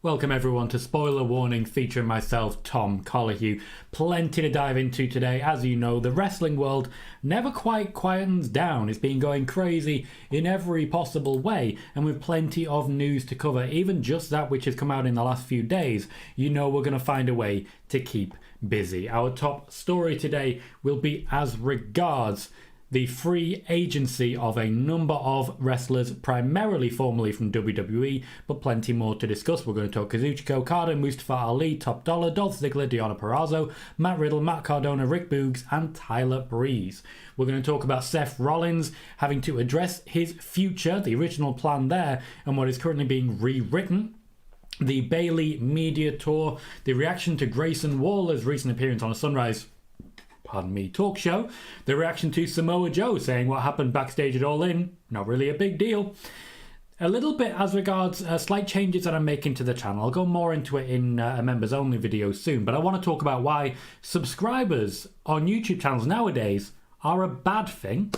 Welcome everyone to Spoiler Warning featuring myself, Tom Colohue. Plenty to dive into today. As you know, the wrestling world never quite quietens down. It's been going crazy in every possible way, and with plenty of news to cover, even just that which has come out in the last few days, you know we're going to find a way to keep busy. Our top story today will be as regards the free agency of a number of wrestlers, primarily formerly from WWE, but plenty more to discuss. We're going to talk Kazuchika Okada, Mustafa Ali, Top Dolla, Dolph Ziggler, Deonna Purrazzo, Matt Riddle, Matt Cardona, Rick Boogz, and Tyler Breeze. We're going to talk about Seth Rollins having to address his future, the original plan there, and what is currently being rewritten. The Bayley media tour, the reaction to Grayson Waller's recent appearance on a Sunrise talk show, the reaction to Samoa Joe saying what happened backstage at All In, not really a big deal. A little bit as regards slight changes that I'm making to the channel. I'll go more into it in a members only video soon, but I want to talk about why subscribers on YouTube channels nowadays are a bad thing.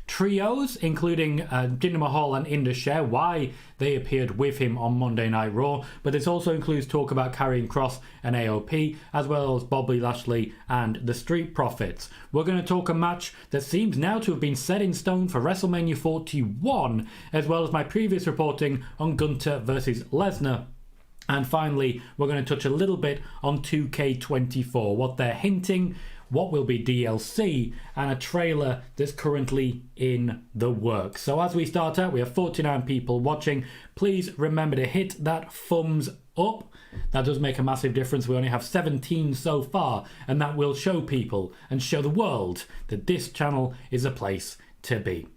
Trios, including Jinder Mahal and Indus Sher, why they appeared with him on Monday Night Raw, but this also includes talk about Karrion Kross and AOP, as well as Bobby Lashley and the Street Profits. We're going to talk a match that seems now to have been set in stone for WrestleMania 41, as well as my previous reporting on Gunther versus Lesnar. And finally, we're going to touch a little bit on 2K24, what they're hinting, what will be DLC, and a trailer that's currently in the works. So as we start out, we have 49 people watching. Please remember to hit that thumbs up. That does make a massive difference. We only have 17 so far, and that will show people and show the world that this channel is a place to be.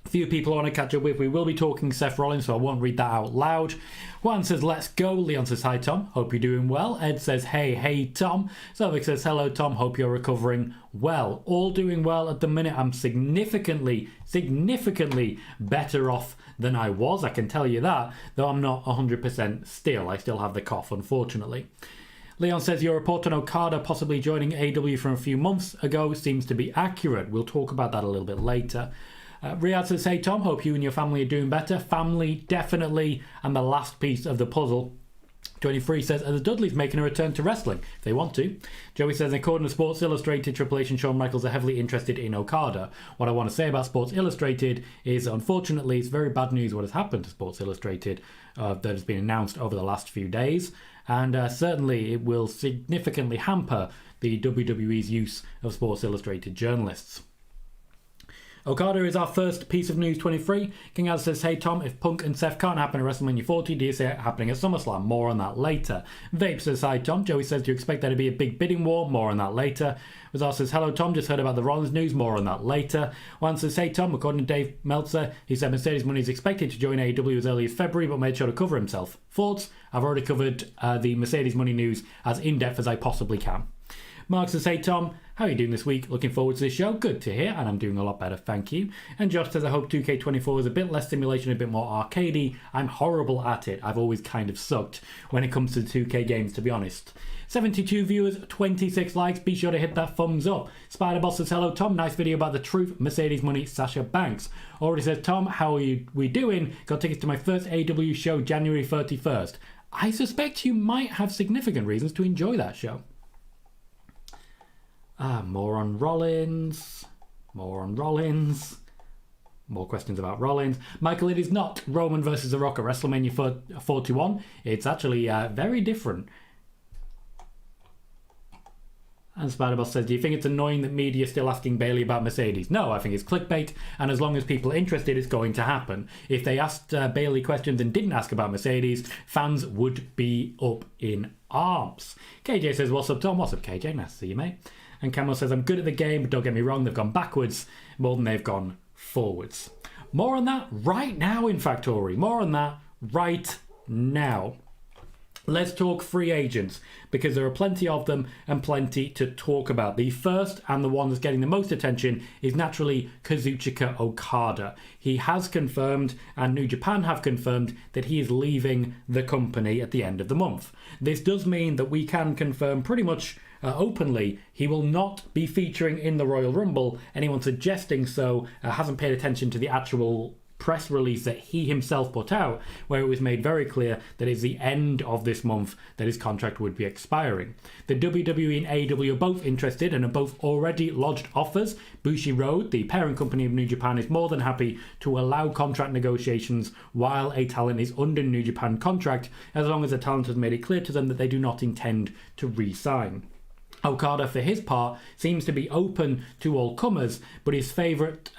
A few people I want to catch up with. We will be talking Seth Rollins, so I won't read that out loud. Juan says, let's go. Leon says, hi, Tom. Hope you're doing well. Ed says, hey, Tom. Selvik says, hello, Tom. Hope you're recovering well. All doing well at the minute. I'm significantly better off than I was. I can tell you that, though I'm not 100% still. I still have the cough, unfortunately. Leon says, your report on Okada possibly joining AEW from a few months ago seems to be accurate. We'll talk about that a little bit later. Riyadh says, hey Tom, hope you and your family are doing better. Family, definitely, and the last piece of the puzzle. 23 says, are the Dudleys making a return to wrestling? If they want to. Joey says, according to Sports Illustrated, Triple H and Shawn Michaels are heavily interested in Okada. What I want to say about Sports Illustrated is, unfortunately, it's very bad news what has happened to Sports Illustrated that has been announced over the last few days. And certainly it will significantly hamper the WWE's use of Sports Illustrated journalists. Okada is our first piece of news. 23. King Az says, hey Tom, if Punk and Seth can't happen at WrestleMania 40, do you see it happening at SummerSlam? More on that later. Vape says, hi Tom. Joey says, do you expect there to be a big bidding war? More on that later. Razar says, hello Tom, just heard about the Rollins news. More on that later. Juan says, hey Tom, according to Dave Meltzer, he said Mercedes Money is expected to join AEW as early as February, but made sure to cover himself. Thoughts? I've already covered the Mercedes Money news as in-depth as I possibly can. Mark says, hey Tom, how are you doing this week? Looking forward to this show. Good to hear, and I'm doing a lot better, thank you. And Josh says, I hope 2K24 is a bit less simulation, a bit more arcadey. I'm horrible at it. I've always kind of sucked when it comes to 2K games, to be honest. 72 viewers, 26 likes. Be sure to hit that thumbs up. Spider-Boss says, hello Tom, nice video about the truth. Mercedes Money, Sasha Banks. Already says, Tom, how are we doing? Got tickets to my first AEW show January 31st. I suspect you might have significant reasons to enjoy that show. More on Rollins. More questions about Rollins. Michael, it is not Roman versus The Rock at WrestleMania 41. It's actually very different. And Spider-Boss says, do you think it's annoying that media is still asking Bayley about Mercedes? No, I think it's clickbait, and as long as people are interested, it's going to happen. If they asked Bayley questions and didn't ask about Mercedes, fans would be up in arms. KJ says, what's up, Tom? What's up, KJ? Nice to see you, mate. And Camel says, I'm good at the game, but don't get me wrong, they've gone backwards more than they've gone forwards. More on that right now in Factory. More on that right now. Let's talk free agents, because there are plenty of them and plenty to talk about. The first, and the one that's getting the most attention, is naturally Kazuchika Okada. He has confirmed, and New Japan have confirmed, that he is leaving the company at the end of the month. This does mean that we can confirm pretty much openly he will not be featuring in the Royal Rumble. Anyone suggesting so hasn't paid attention to the actual press release that he himself put out, where it was made very clear that it's the end of this month that his contract would be expiring. The WWE and AEW are both interested and have both already lodged offers. Bushiroad, the parent company of New Japan, is more than happy to allow contract negotiations while a talent is under New Japan contract, as long as the talent has made it clear to them that they do not intend to re-sign. Okada, for his part, seems to be open to all comers, but his favoured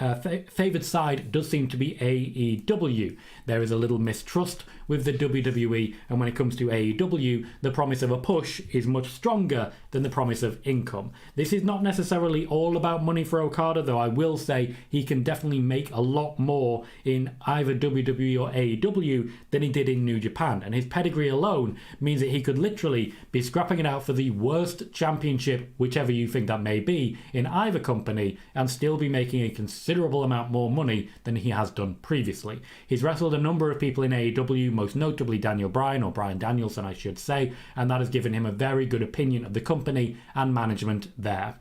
side does seem to be AEW. There is a little mistrust with the WWE, and when it comes to AEW, the promise of a push is much stronger than the promise of income. This is not necessarily all about money for Okada, though I will say he can definitely make a lot more in either WWE or AEW than he did in New Japan, and his pedigree alone means that he could literally be scrapping it out for the worst championship, whichever you think that may be, in either company, and still be making a considerable amount more money than he has done previously. He's wrestled a number of people in AEW, most notably Daniel Bryan, or Bryan Danielson I should say, and that has given him a very good opinion of the company and management there.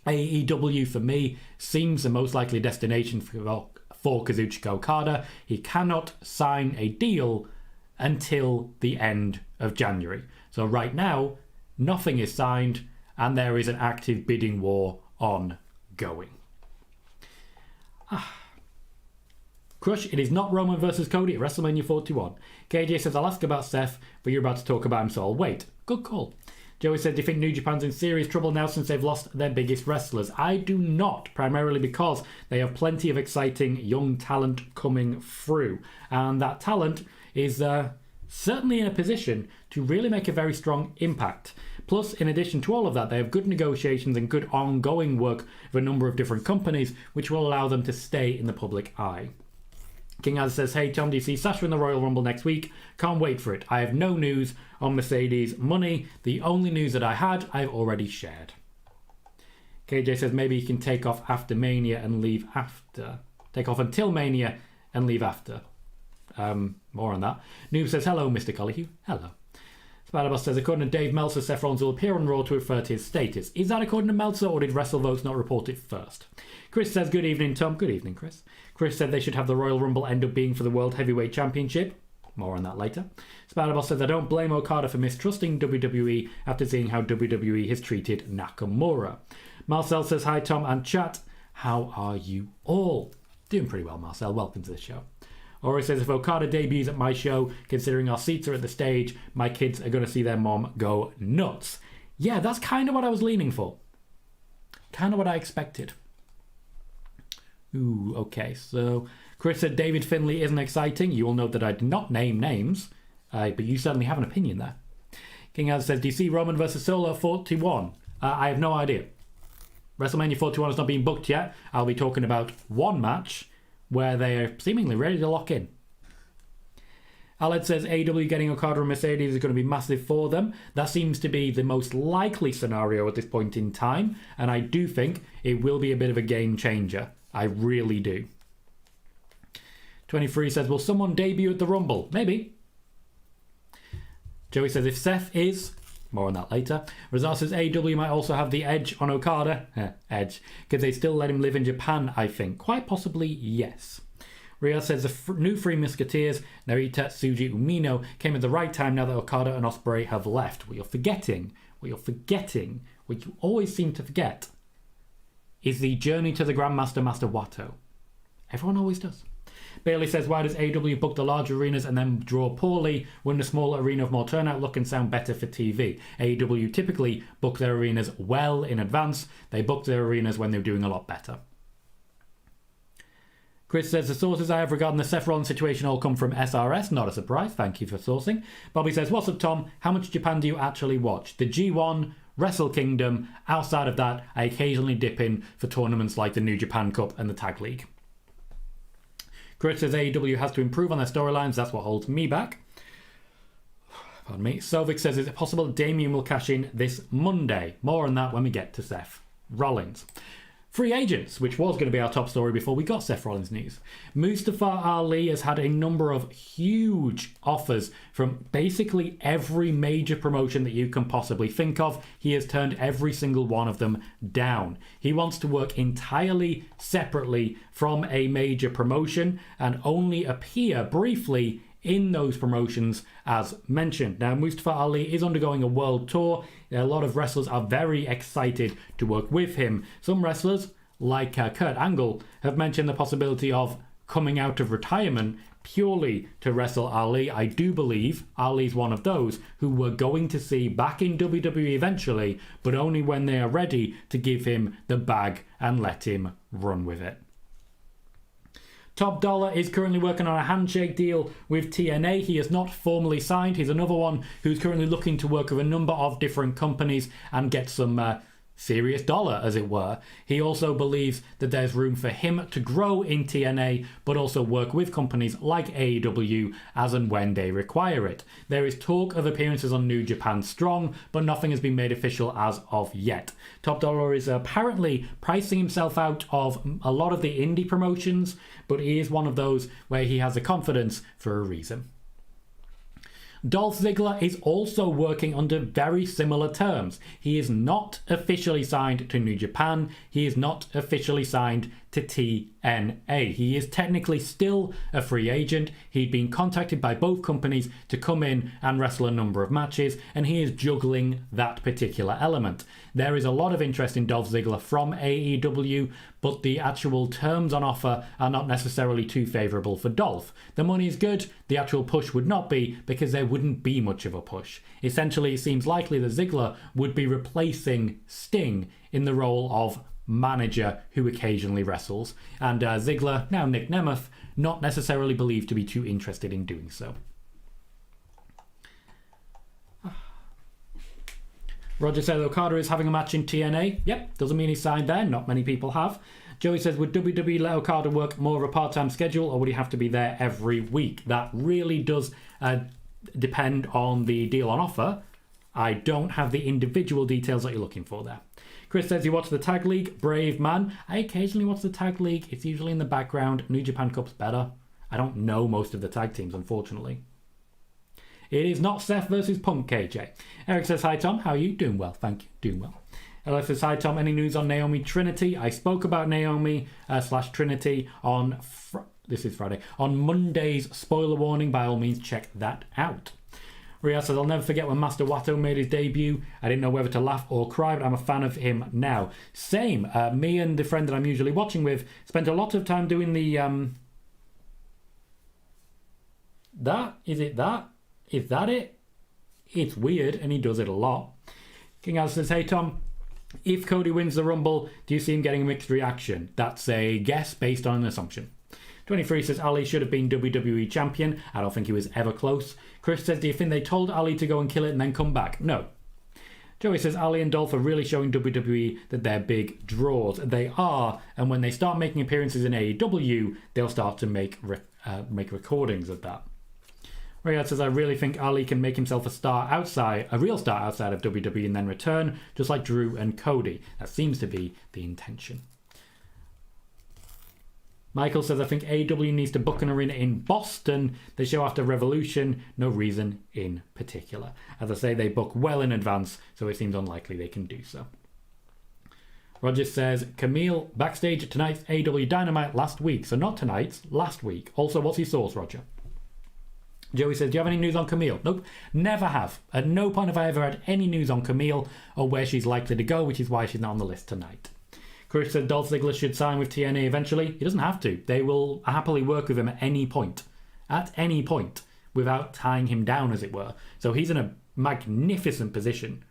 AEW for me seems the most likely destination for Kazuchika Okada. He cannot sign a deal until the end of January. So right now, nothing is signed and there is an active bidding war ongoing. Crush, it is not Roman versus Cody at WrestleMania 41. KJ says, I'll ask about Seth, but you're about to talk about him, so I'll wait. Good call. Joey said, do you think New Japan's in serious trouble now since they've lost their biggest wrestlers? I do not, primarily because they have plenty of exciting young talent coming through. And that talent is certainly in a position to really make a very strong impact. Plus, in addition to all of that, they have good negotiations and good ongoing work with a number of different companies, which will allow them to stay in the public eye. King Az says, hey Tom, do you see Sasha in the Royal Rumble next week? Can't wait for it. I have no news on Mercedes money. The only news that I had, I've already shared. KJ says maybe he can take off after Mania and leave after. Take off until Mania and leave after. More on that. Noob says, hello Mr. Colohue. Hello. Spider-Boss says, according to Dave Meltzer, Seth Rollins will appear on Raw to refer to his status. Is that according to Meltzer, or did WrestleVotes not report it first? Chris says, good evening, Tom. Good evening, Chris. Chris said they should have the Royal Rumble end up being for the World Heavyweight Championship. More on that later. Spider-Boss says, I don't blame Okada for mistrusting WWE after seeing how WWE has treated Nakamura. Marcel says, hi Tom and chat. How are you all? Doing pretty well, Marcel. Welcome to the show. Ori says, if Okada debuts at my show, considering our seats are at the stage, my kids are going to see their mom go nuts. Yeah, that's kind of what I was leaning for. Kind of what I expected. Ooh, okay. So, Chris said David Finlay isn't exciting. You will note that I did not name names, but you certainly have an opinion there. King Az says, do you see Roman versus Solo 41? I have no idea. WrestleMania 41 has not been booked yet. I'll be talking about one match where they are seemingly ready to lock in. Aled says AEW getting Okada and Mercedes is going to be massive for them. That seems to be the most likely scenario at this point in time, and I do think it will be a bit of a game changer. I really do. 23 says, will someone debut at the Rumble? Maybe. Joey says, if Seth is... More on that later. Razar says AEW might also have the edge on Okada. Edge. Because they still let him live in Japan, I think. Quite possibly, yes. Riyadh says the new Three Musketeers, Narita, Tsuji, Umino, came at the right time now that Okada and Ospreay have left. What you always seem to forget, is the journey to the Grandmaster, Master Wato. Everyone always does. Bailey says, why does AEW book the large arenas and then draw poorly when the smaller arena have more turnout, look and sound better for TV? AEW typically book their arenas well in advance. They book their arenas when they're doing a lot better. Chris says, the sources I have regarding the Seth Rollins situation all come from SRS. Not a surprise. Thank you for sourcing. Bobby says, what's up, Tom? How much Japan do you actually watch? The G1, Wrestle Kingdom. Outside of that, I occasionally dip in for tournaments like the New Japan Cup and the Tag League. Chris says AEW has to improve on their storylines. That's what holds me back. Pardon me. Sovik says, is it possible Damien will cash in this Monday? More on that when we get to Seth Rollins. free agents, which was going to be our top story before we got Seth Rollins news. Mustafa Ali has had a number of huge offers from basically every major promotion that you can possibly think of. He has turned every single one of them down. He wants to work entirely separately from a major promotion and only appear briefly in those promotions as mentioned. Now, Mustafa Ali is undergoing a world tour. A lot of wrestlers are very excited to work with him. Some wrestlers, like Kurt Angle, have mentioned the possibility of coming out of retirement purely to wrestle Ali. I do believe Ali's one of those who we're going to see back in WWE eventually, but only when they are ready to give him the bag and let him run with it. Top Dollar is currently working on a handshake deal with TNA. He is not formally signed. He's another one who's currently looking to work with a number of different companies and get some serious dollar, as it were. He also believes that there's room for him to grow in TNA, but also work with companies like AEW as and when they require it. There is talk of appearances on New Japan Strong, but nothing has been made official as of yet. Top Dollar is apparently pricing himself out of a lot of the indie promotions, but he is one of those where he has the confidence for a reason. Dolph Ziggler is also working under very similar terms. He is not officially signed to New Japan. He is not officially signed to TNA. He is technically still a free agent. He'd been contacted by both companies to come in and wrestle a number of matches, and he is juggling that particular element. There is a lot of interest in Dolph Ziggler from AEW, but the actual terms on offer are not necessarily too favourable for Dolph. The money is good, the actual push would not be, because there wouldn't be much of a push. Essentially, it seems likely that Ziggler would be replacing Sting in the role of manager who occasionally wrestles, and Ziggler, now Nick Nemeth, not necessarily believed to be too interested in doing so. Roger says Okada is having a match in TNA. Yep, doesn't mean he's signed there. Not many people have. Joey says, would WWE let Okada work more of a part-time schedule, or would he have to be there every week? That really does depend on the deal on offer. I don't have the individual details that you're looking for there. Chris says he watched the Tag League. Brave man. I occasionally watch the Tag League. It's usually in the background. New Japan Cup's better. I don't know most of the tag teams, unfortunately. It is not Seth versus Punk, KJ. Eric says, hi Tom, how are you? Doing well, thank you. Doing well. Ella says, hi Tom, any news on Naomi Trinity? I spoke about Naomi / Trinity on this is Friday. On Monday's spoiler warning. By all means, check that out. Riyadh says, I'll never forget when Master Wato made his debut. I didn't know whether to laugh or cry, but I'm a fan of him now. Same. Me and the friend that I'm usually watching with spent a lot of time doing the... That? Is it that? Is that it? It's weird, and he does it a lot. King Al says, hey Tom, if Cody wins the Rumble, do you see him getting a mixed reaction? That's a guess based on an assumption. 23 says, Ali should have been WWE champion. I don't think he was ever close. Chris says, do you think they told Ali to go and kill it and then come back? No. Joey says, Ali and Dolph are really showing WWE that they're big draws. They are, and when they start making appearances in AEW, they'll start to make recordings of that. Riyadh says, I really think Ali can make himself a real star outside of WWE and then return, just like Drew and Cody. That seems to be the intention. Michael says, I think AEW needs to book an arena in Boston. They show after Revolution, no reason in particular. As I say, they book well in advance, so it seems unlikely they can do so. Roger says, Camille backstage at tonight's AEW Dynamite last week. So not tonight's, last week. Also, what's your source, Roger? Joey says, do you have any news on Camille? Nope, never have. At no point have I ever had any news on Camille or where she's likely to go, which is why she's not on the list tonight. Chris said Dolph Ziggler should sign with TNA eventually. He doesn't have to. They will happily work with him at any point. At any point. Without tying him down, as it were. So he's in a magnificent position.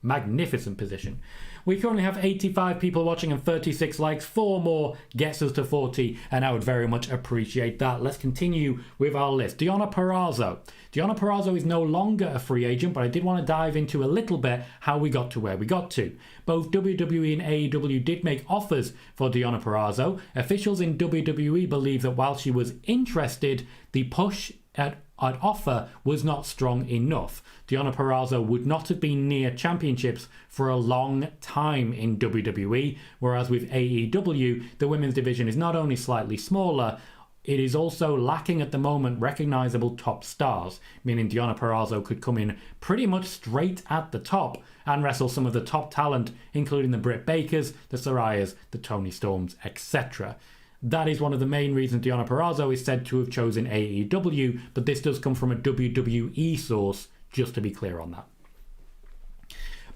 Magnificent position. We currently have 85 people watching and 36 likes. 4 more gets us to 40, and I would very much appreciate that. Let's continue with our list. Deonna Purrazzo. Deonna Purrazzo is no longer a free agent, but I did want to dive into a little bit how we got to where we got to. Both WWE and AEW did make offers for Deonna Purrazzo. Officials in WWE believe that while she was interested, the push at offer was not strong enough. Deonna Purrazzo would not have been near championships for a long time in WWE, whereas with AEW, the women's division is not only slightly smaller, it is also lacking at the moment recognizable top stars, meaning Deonna Purrazzo could come in pretty much straight at the top and wrestle some of the top talent, including the Britt Bakers, the Sarayas, the Toni Storms, etc. That is one of the main reasons Deonna Purrazzo is said to have chosen AEW, but this does come from a WWE source, just to be clear on that.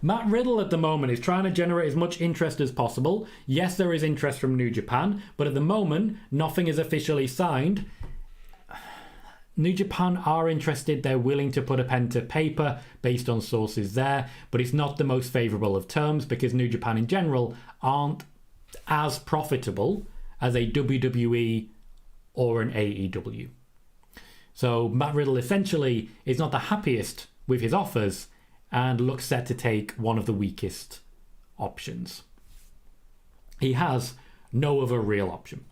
Matt Riddle at the moment is trying to generate as much interest as possible. Yes, there is interest from New Japan, but at the moment, nothing is officially signed. New Japan are interested. They're willing to put a pen to paper based on sources there, but it's not the most favourable of terms because New Japan in general aren't as profitable as a WWE or an AEW. So Matt Riddle essentially is not the happiest with his offers and looks set to take one of the weakest options. He has no other real option.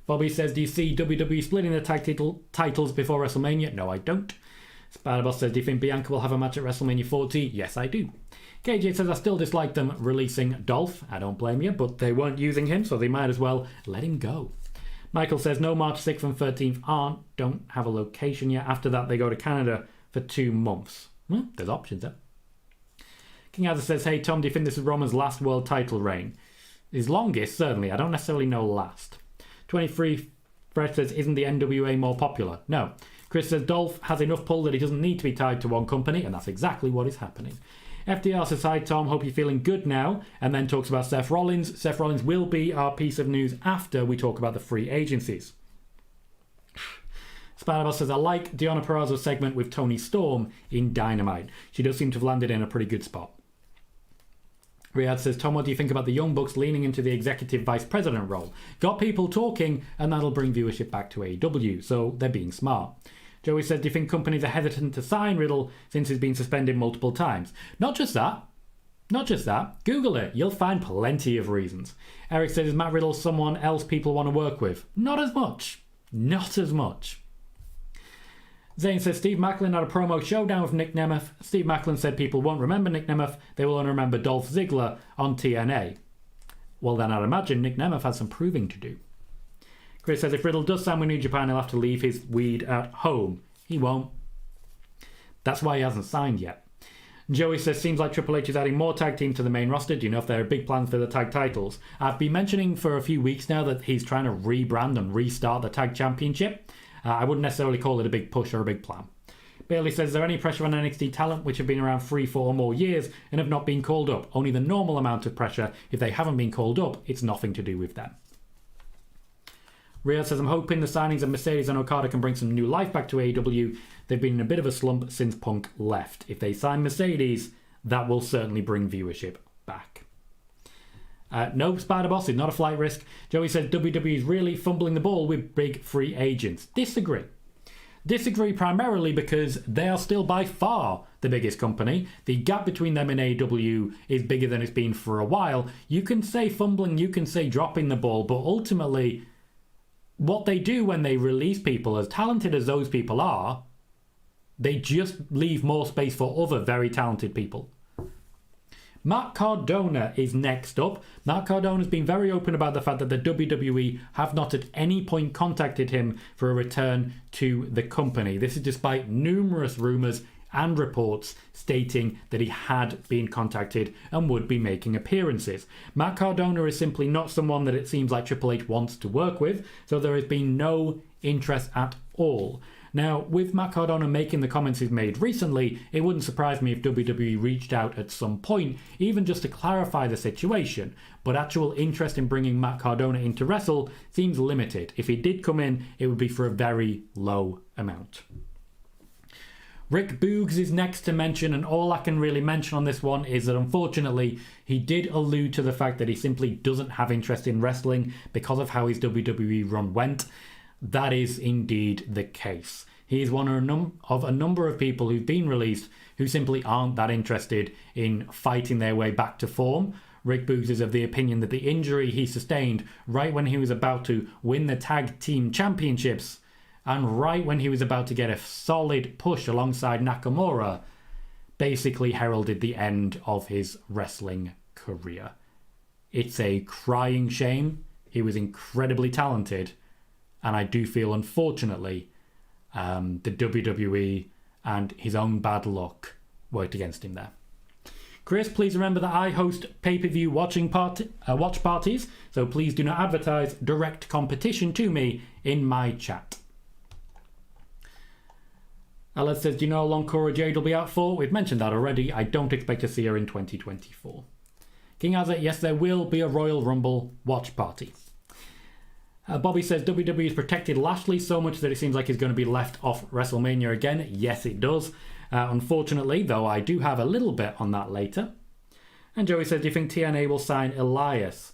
Bobby says, do you see WWE splitting the tag titles before WrestleMania? No, I don't. Spider-Boss says, do you think Bianca will have a match at WrestleMania 40? Yes, I do. KJ says, I still dislike them releasing Dolph. I don't blame you, but they weren't using him, so they might as well let him go. Michael says, no, March 6th and 13th don't have a location yet. After that, they go to Canada for 2 months. Well, there's options there. King Azza says, hey, Tom, do you think this is Roman's last world title reign? His longest, certainly. I don't necessarily know last. 23 Fred says, isn't the NWA more popular? No. Chris says, Dolph has enough pull that he doesn't need to be tied to one company, and that's exactly what is happening. FDR says, hi Tom, hope you're feeling good now, and then talks about Seth Rollins. Seth Rollins will be our piece of news after we talk about the free agencies. Spider-Boss says, I like Deonna Purrazzo's segment with Toni Storm in Dynamite. She does seem to have landed in a pretty good spot. Riyadh says, Tom, what do you think about the Young Bucks leaning into the executive vice president role? Got people talking, and that'll bring viewership back to AEW, so they're being smart. Joey says, do you think companies are hesitant to sign Riddle since he's been suspended multiple times? Not just that. Google it. You'll find plenty of reasons. Eric says, is Matt Riddle someone else people want to work with? Not as much. Zane says, Steve Macklin had a promo showdown with Nick Nemeth. Steve Macklin said people won't remember Nick Nemeth. They will only remember Dolph Ziggler on TNA. Well, then I'd imagine Nick Nemeth has some proving to do. Chris says, if Riddle does sign with New Japan, he'll have to leave his weed at home. He won't. That's why he hasn't signed yet. Joey says, seems like Triple H is adding more tag teams to the main roster. Do you know if there are big plans for the tag titles? I've been mentioning for a few weeks now that he's trying to rebrand and restart the tag championship. I wouldn't necessarily call it a big push or a big plan. Bailey says, is there any pressure on NXT talent which have been around 3-4 or more years and have not been called up? Only the normal amount of pressure. If they haven't been called up, it's nothing to do with them. Riyadh says, I'm hoping the signings of Mercedes and Okada can bring some new life back to AEW. They've been in a bit of a slump since Punk left. If they sign Mercedes, that will certainly bring viewership back. No, Spider-Boss is not a flight risk. Joey says, WWE is really fumbling the ball with big free agents. Disagree primarily because they are still by far the biggest company. The gap between them and AEW is bigger than it's been for a while. You can say fumbling, you can say dropping the ball, but ultimately what they do when they release people, as talented as those people are, they just leave more space for other very talented people. Matt Cardona is next up. Matt Cardona has been very open about the fact that the WWE have not at any point contacted him for a return to the company. This is despite numerous rumours and reports stating that he had been contacted and would be making appearances. Matt Cardona is simply not someone that it seems like Triple H wants to work with, so there has been no interest at all. Now, with Matt Cardona making the comments he's made recently, it wouldn't surprise me if WWE reached out at some point, even just to clarify the situation. But actual interest in bringing Matt Cardona in to wrestle seems limited. If he did come in, it would be for a very low amount. Rick Boogz is next to mention, and all I can really mention on this one is that unfortunately he did allude to the fact that he simply doesn't have interest in wrestling because of how his WWE run went. That is indeed the case. He is one of a number of people who've been released who simply aren't that interested in fighting their way back to form. Rick Boogz is of the opinion that the injury he sustained right when he was about to win the tag team championships and right when he was about to get a solid push alongside Nakamura, basically heralded the end of his wrestling career. It's a crying shame. He was incredibly talented, and I do feel, unfortunately, the WWE and his own bad luck worked against him there. Chris, please remember that I host pay-per-view watch parties, so please do not advertise direct competition to me in my chat. Alex says, do you know how long Cora Jade will be out for? We've mentioned that already. I don't expect to see her in 2024. King Azza, yes, there will be a Royal Rumble watch party. Bobby says, WWE has protected Lashley so much that it seems like he's going to be left off WrestleMania again. Yes, it does. Unfortunately, though, I do have a little bit on that later. And Joey says, do you think TNA will sign Elias?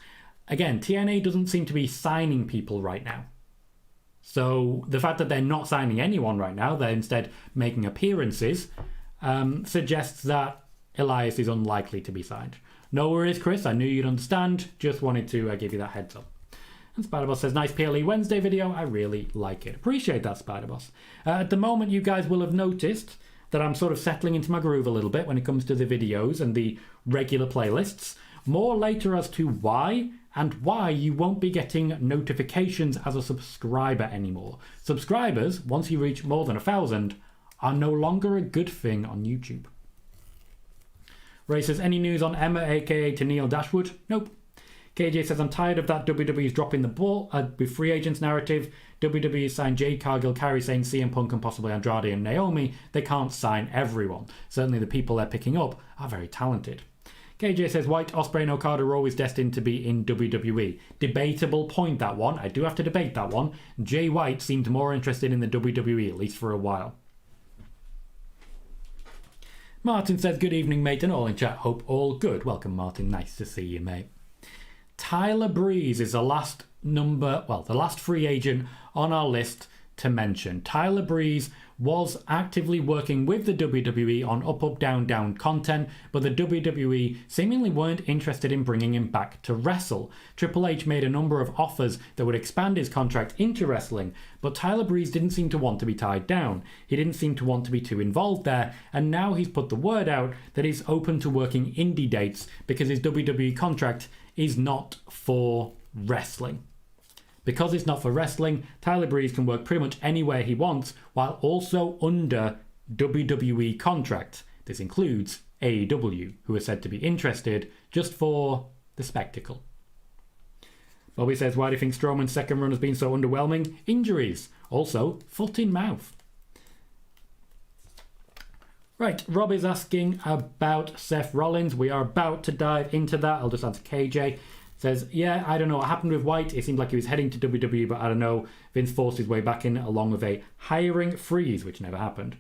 Again, TNA doesn't seem to be signing people right now. So the fact that they're not signing anyone right now, they're instead making appearances, suggests that Elias is unlikely to be signed. No worries, Chris. I knew you'd understand. Just wanted to give you that heads up. And Spider-Boss says, nice PLE Wednesday video. I really like it. Appreciate that, Spider-Boss. At the moment, you guys will have noticed that I'm sort of settling into my groove a little bit when it comes to the videos and the regular playlists. More later as to why and why you won't be getting notifications as a subscriber anymore. Subscribers, once you reach more than 1,000, are no longer a good thing on YouTube. Ray says, any news on Emma, aka Tennille Dashwood? Nope. KJ says, I'm tired of that WWE's dropping the ball with free agents narrative. WWE signed Jade Cargill, Carrie saying CM Punk and possibly Andrade and Naomi. They can't sign everyone. Certainly the people they're picking up are very talented. KJ says, White, Ospreay and Okada are always destined to be in WWE. Debatable point, that one. I do have to debate that one. Jay White seemed more interested in the WWE, at least for a while. Martin says, good evening, mate, and all in chat. Hope all good. Welcome, Martin. Nice to see you, mate. Tyler Breeze is the last free agent on our list to mention. Tyler Breeze was actively working with the WWE on up, down, down content, but the WWE seemingly weren't interested in bringing him back to wrestle. Triple H made a number of offers that would expand his contract into wrestling, but Tyler Breeze didn't seem to want to be tied down. He didn't seem to want to be too involved there, and now he's put the word out that he's open to working indie dates because his WWE contract is not for wrestling. Because it's not for wrestling, Tyler Breeze can work pretty much anywhere he wants while also under WWE contract. This includes AEW, who are said to be interested just for the spectacle. Bobby says, why do you think Strowman's second run has been so underwhelming? Injuries. Also, foot in mouth. Right, Rob is asking about Seth Rollins. We are about to dive into that. I'll just answer KJ. Says, yeah, I don't know what happened with White. It seemed like he was heading to WWE, but I don't know. Vince forced his way back in along with a hiring freeze, which never happened.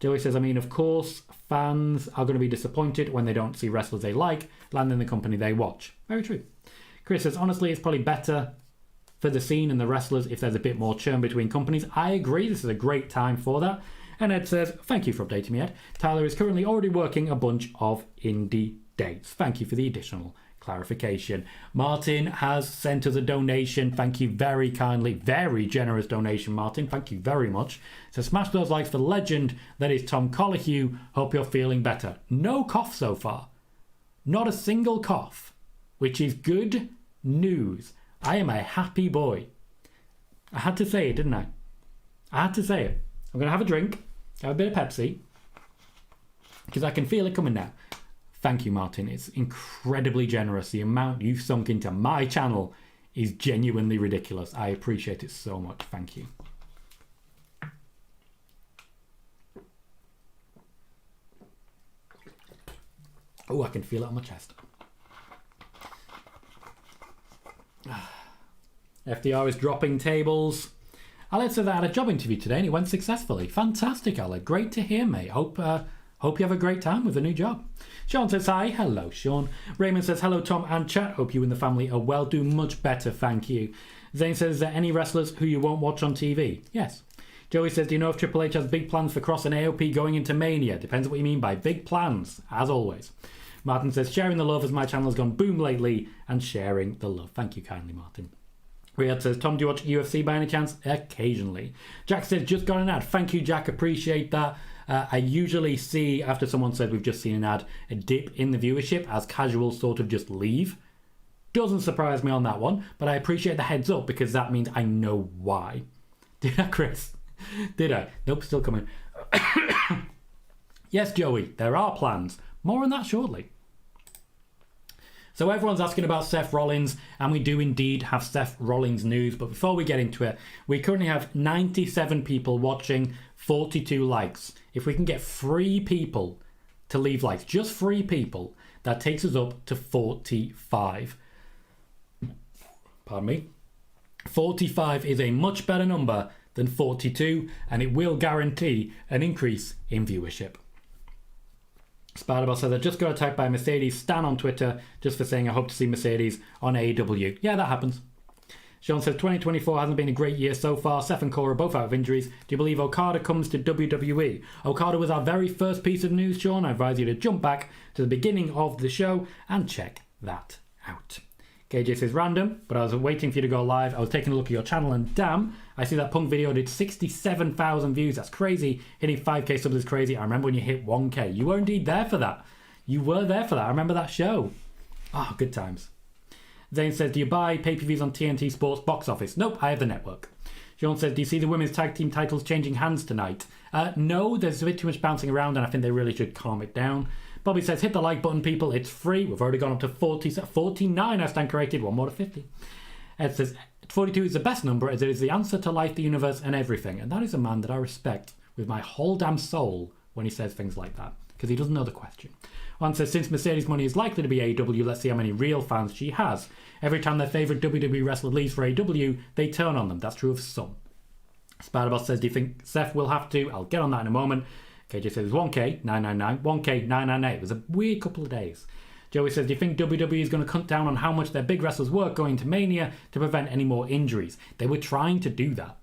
Joey says, I mean, of course, fans are going to be disappointed when they don't see wrestlers they like land in the company they watch. Very true. Chris says, honestly, it's probably better for the scene and the wrestlers if there's a bit more churn between companies. I agree. This is a great time for that. And Ed says, thank you for updating me, Ed. Tyler is currently already working a bunch of indie dates. Thank you for the additional clarification. Martin has sent us a donation. Thank you very kindly. Very generous donation, Martin. Thank you very much. So smash those likes for the legend that is Tom Colohue. Hope you're feeling better. No cough so far. Not a single cough, which is good news. I am a happy boy. I had to say it, didn't I? I had to say it. I'm going to have a drink, have a bit of Pepsi, because I can feel it coming now. Thank you, Martin. It's incredibly generous. The amount you've sunk into my channel is genuinely ridiculous. I appreciate it so much. Thank you. Oh, I can feel it on my chest. FDR is dropping tables. Alex said I had a job interview today and it went successfully. Fantastic, Alex. Great to hear, mate. Hope you have a great time with the new job. Sean says hi. Hello, Sean. Raymond says hello, Tom and chat. Hope you and the family are well. Do much better, thank you. Zane says, is there any wrestlers who you won't watch on TV? Yes. Joey says, do you know if Triple H has big plans for Cross and AOP going into Mania? Depends what you mean by big plans, as always. Martin says, sharing the love as my channel has gone boom lately, and sharing the love. Thank you kindly, Martin. Riyadh says, Tom, do you watch UFC by any chance? Occasionally. Jack says, just got an ad. Thank you, Jack. Appreciate that. I usually see, after someone said we've just seen an ad, a dip in the viewership as casuals sort of just leave. Doesn't surprise me on that one, but I appreciate the heads up because that means I know why. Did I, Chris? Did I? Nope, still coming. Yes, Joey, there are plans. More on that shortly. So everyone's asking about Seth Rollins, and we do indeed have Seth Rollins news. But before we get into it, we currently have 97 people watching, 42 likes. If we can get 3 people to leave likes, just 3 people, that takes us up to 45. Pardon me. 45 is a much better number than 42, and it will guarantee an increase in viewership. Spider-Ball says, I just got attacked by Mercedes Stan on Twitter just for saying I hope to see Mercedes on AEW. Yeah, that happens. Sean says, 2024 hasn't been a great year so far. Seth and Cora both out of injuries. Do you believe Okada comes to WWE? Okada was our very first piece of news, Sean. I advise you to jump back to the beginning of the show and check that out. KJ says, random, but I was waiting for you to go live. I was taking a look at your channel and damn, I see that Punk video did 67,000 views. That's crazy. Hitting 5k subs is crazy. I remember when you hit 1k. You were indeed there for that. You were there for that. I remember that show. Oh, good times. Zane says, do you buy pay-per-views on TNT Sports box office? Nope, I have the network. Sean says, do you see the women's tag team titles changing hands tonight? No, there's a bit too much bouncing around and I think they really should calm it down. Bobby says, hit the like button, people. It's free. We've already gone up to 49. I stand corrected. One more to 50. Ed says, 42 is the best number as it is the answer to life, the universe, and everything. And that is a man that I respect with my whole damn soul when he says things like that. Because he doesn't know the question. One says, since Mercedes money is likely to be AEW, let's see how many real fans she has. Every time their favourite WWE wrestler leaves for AEW, they turn on them. That's true of some. Spider-Boss says, do you think Seth will have to? I'll get on that in a moment. KJ says 1k 999, 1k 998. It was a weird couple of days. Joey says, do you think WWE is going to cut down on how much their big wrestlers work going to Mania to prevent any more injuries? They were trying to do that.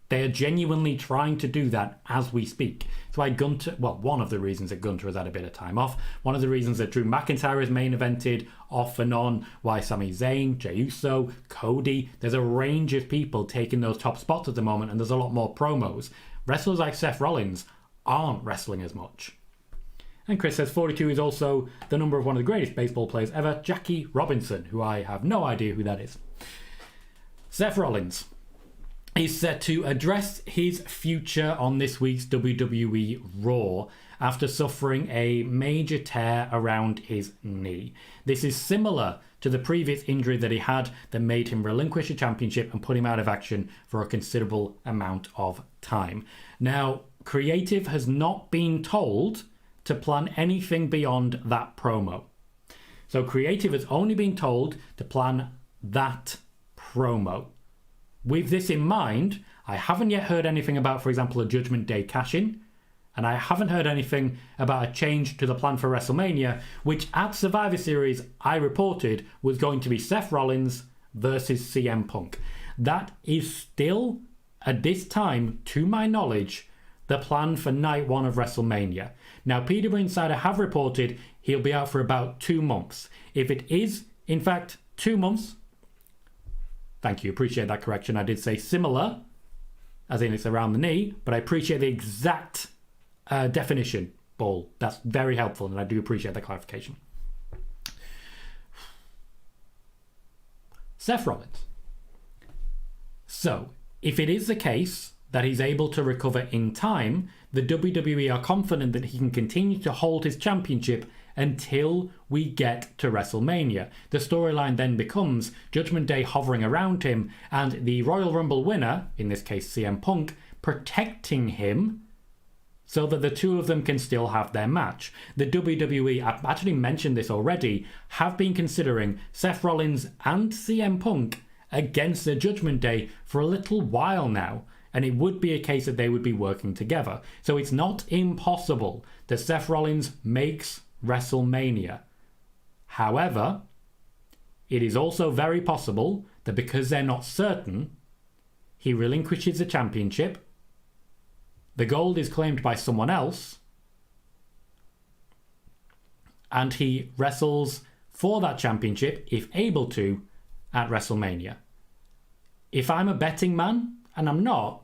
They are genuinely trying to do that as we speak. So why Gunter, well, one of the reasons that Gunter has had a bit of time off, one of the reasons that Drew McIntyre is main evented off and on, why Sami Zayn, Jey Uso, Cody, there's a range of people taking those top spots at the moment and there's a lot more promos. Wrestlers like Seth Rollins aren't wrestling as much. And Chris says 42 is also the number of one of the greatest baseball players ever, Jackie Robinson, who I have no idea who that is. Seth Rollins is set to address his future on this week's WWE Raw after suffering a major tear around his knee. This is similar to the previous injury that he had that made him relinquish a championship and put him out of action for a considerable amount of time. Now, Creative has not been told to plan anything beyond that promo. So Creative has only been told to plan that promo. With this in mind, I haven't yet heard anything about, for example, a Judgment Day cash-in, and I haven't heard anything about a change to the plan for WrestleMania, which at Survivor Series I reported was going to be Seth Rollins versus CM Punk. That is still, at this time, to my knowledge, the plan for night 1 of WrestleMania. Now, PWInsider have reported he'll be out for about 2 months. If it is, in fact, 2 months, thank you, appreciate that correction. I did say similar, as in it's around the knee, but I appreciate the exact definition, Ball. That's very helpful, and I do appreciate the clarification. Seth Rollins. So, if it is the case that he's able to recover in time, the WWE are confident that he can continue to hold his championship until we get to WrestleMania. The storyline then becomes Judgment Day hovering around him and the Royal Rumble winner, in this case CM Punk, protecting him so that the two of them can still have their match. The WWE, I've actually mentioned this already, have been considering Seth Rollins and CM Punk against the Judgment Day for a little while now. And it would be a case that they would be working together. So it's not impossible that Seth Rollins makes WrestleMania. However, it is also very possible that because they're not certain, he relinquishes the championship, the gold is claimed by someone else, and he wrestles for that championship, if able to, at WrestleMania. If I'm a betting man, and I'm not,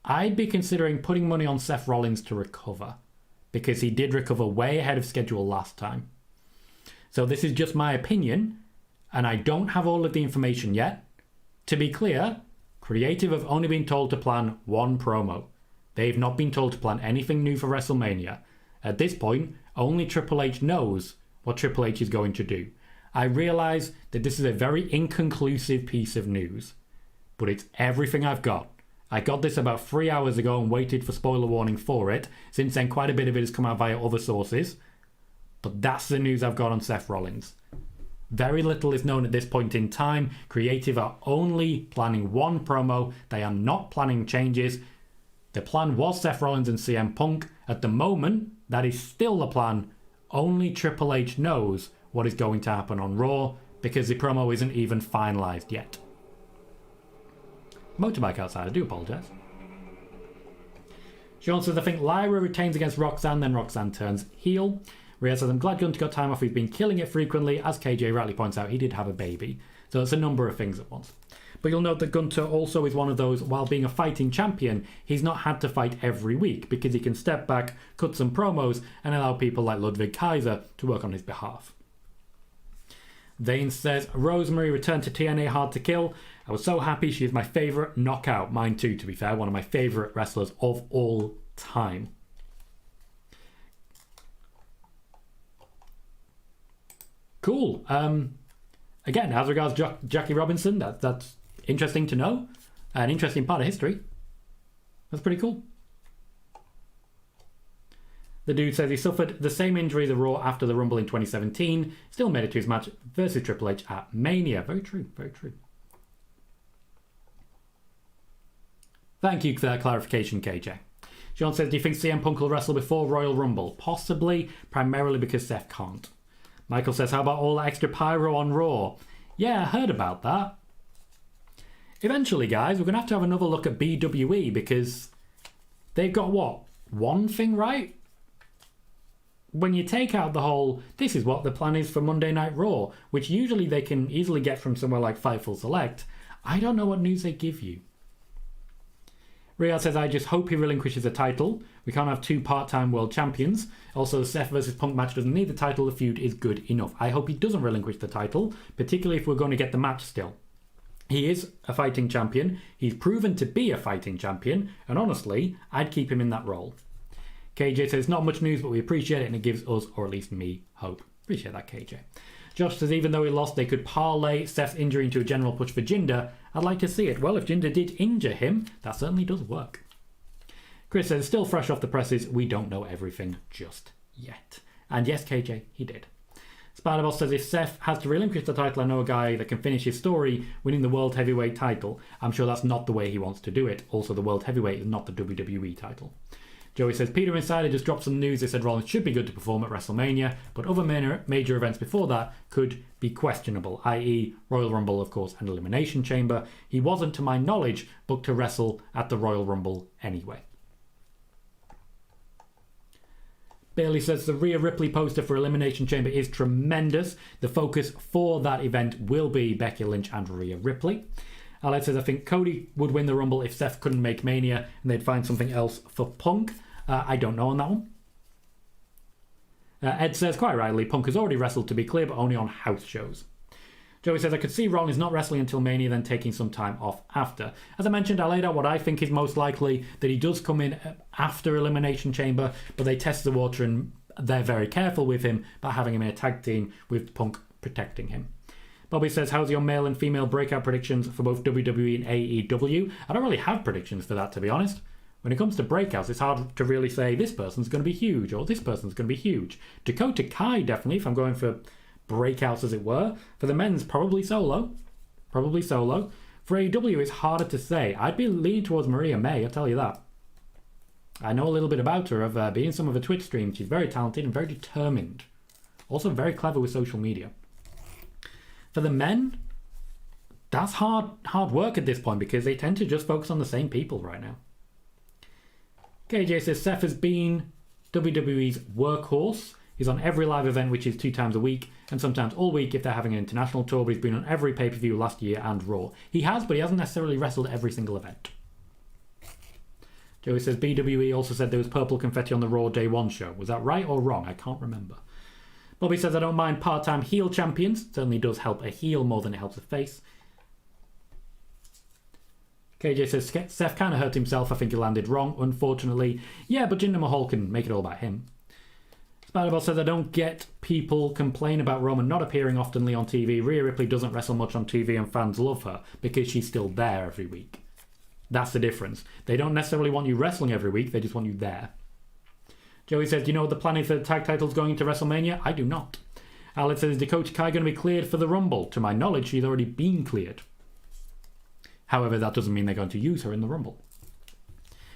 I'd be considering putting money on Seth Rollins to recover, because he did recover way ahead of schedule last time. So this is just my opinion, and I don't have all of the information yet. To be clear, Creative have only been told to plan one promo. They've not been told to plan anything new for WrestleMania. At this point, only Triple H knows what Triple H is going to do. I realise that this is a very inconclusive piece of news, but it's everything I've got. I got this about 3 hours ago and waited for spoiler warning for it. Since then, quite a bit of it has come out via other sources. But that's the news I've got on Seth Rollins. Very little is known at this point in time. Creative are only planning one promo. They are not planning changes. The plan was Seth Rollins and CM Punk. At the moment, that is still the plan. Only Triple H knows what is going to happen on Raw, because the promo isn't even finalised yet. Motorbike outside, I do apologise. Sean says, I think Lyra retains against Roxanne, then Roxanne turns heel. Rhea says, I'm glad Gunter got time off. He's been killing it frequently. As KJ rightly points out, he did have a baby. So it's a number of things at once. But you'll note that Gunter also is one of those, while being a fighting champion, he's not had to fight every week, because he can step back, cut some promos, and allow people like Ludwig Kaiser to work on his behalf. Zane says, Rosemary returned to TNA Hard to Kill. I was so happy. She is my favourite knockout. Mine too, to be fair. One of my favourite wrestlers of all time. Cool. Again, as regards Jackie Robinson, that's interesting to know. An interesting part of history. That's pretty cool. The dude says he suffered the same injury the Raw after the Rumble in 2017. Still made it to his match versus Triple H at Mania. Very true, very true. Thank you for that clarification, KJ. Sean says, do you think CM Punk will wrestle before Royal Rumble? Possibly, primarily because Seth can't. Michael says, how about all that extra pyro on Raw? Yeah, I heard about that. Eventually, guys, we're going to have another look at BWE, because they've got, what, one thing right? When you take out the whole, this is what the plan is for Monday Night Raw, which usually they can easily get from somewhere like Fightful Select, I don't know what news they give you. Riyadh says, I just hope he relinquishes the title. We can't have two part-time world champions. Also, the Seth versus Punk match doesn't need the title. The feud is good enough. I hope he doesn't relinquish the title, particularly if we're going to get the match still. He is a fighting champion. He's proven to be a fighting champion. And honestly, I'd keep him in that role. KJ says, not much news, but we appreciate it, and it gives us, or at least me, hope. Appreciate that, KJ. Josh says, even though he lost, they could parlay Seth's injury into a general push for Jinder. I'd like to see it. Well, if Jinder did injure him, that certainly does work. Chris says, still fresh off the presses, we don't know everything just yet. And yes, KJ, he did. Spider-Boss says, if Seth has to relinquish the title, I know a guy that can finish his story winning the World Heavyweight title. I'm sure that's not the way he wants to do it. Also, the World Heavyweight is not the WWE title. Joey says, PWInsider just dropped some news. They said Rollins should be good to perform at WrestleMania, but other major events before that could be questionable, i.e. Royal Rumble, of course, and Elimination Chamber. He wasn't, to my knowledge, booked to wrestle at the Royal Rumble anyway. Bailey says, the Rhea Ripley poster for Elimination Chamber is tremendous. The focus for that event will be Becky Lynch and Rhea Ripley. Alex says, I think Cody would win the Rumble if Seth couldn't make Mania and they'd find something else for Punk. I don't know on that one. Ed says, quite rightly, Punk has already wrestled, to be clear, but only on house shows. Joey says, I could see Rollins not wrestling until Mania, then taking some time off after. As I mentioned, I laid out what I think is most likely, that he does come in after Elimination Chamber, but they test the water and they're very careful with him by having him in a tag team with Punk protecting him. Bobby says, how's your male and female breakout predictions for both WWE and AEW? I don't really have predictions for that, to be honest. When it comes to breakouts, it's hard to really say this person's going to be huge or this person's going to be huge. Dakota Kai, definitely, if I'm going for breakouts, as it were. For the men's, probably Solo. Probably Solo. For AEW, it's harder to say. I'd be leaning towards Maria May, I'll tell you that. I know a little bit about her. I've been in some of her Twitch streams. She's very talented and very determined. Also very clever with social media. For the men, that's hard work at this point because they tend to just focus on the same people right now. KJ says, Seth has been WWE's workhorse. He's on every live event, which is 2 times a week, and sometimes all week if they're having an international tour, but he's been on every pay-per-view last year and Raw. He has, but he hasn't necessarily wrestled every single event. Joey says, BWE also said there was purple confetti on the Raw Day 1 show. Was that right or wrong? I can't remember. Bobby says, I don't mind part-time heel champions. Certainly does help a heel more than it helps a face. KJ says, Seth kind of hurt himself. I think he landed wrong, unfortunately. Yeah, but Jinder Mahal can make it all about him. Spider-Ball says, I don't get people complain about Roman not appearing oftenly on TV. Rhea Ripley doesn't wrestle much on TV and fans love her because she's still there every week. That's the difference. They don't necessarily want you wrestling every week, they just want you there. Joey says, do you know what the plan is for the tag titles going into WrestleMania? I do not. Alex says, is Dakota Kai going to be cleared for the Rumble? To my knowledge, she's already been cleared. However, that doesn't mean they're going to use her in the Rumble.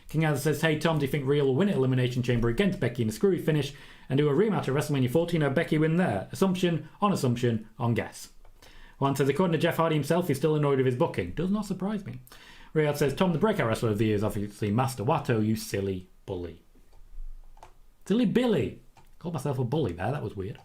King Arthur says, hey Tom, do you think Rhea will win at Elimination Chamber against Becky in a screwy finish and do a rematch at WrestleMania 14 and have Becky win there? Assumption, on guess. Juan says, according to Jeff Hardy himself, he's still annoyed with his booking. Does not surprise me. Riyadh says, Tom, the breakout wrestler of the year is obviously Master Wato, you silly bully. Silly Billy. Called myself a bully there, that was weird.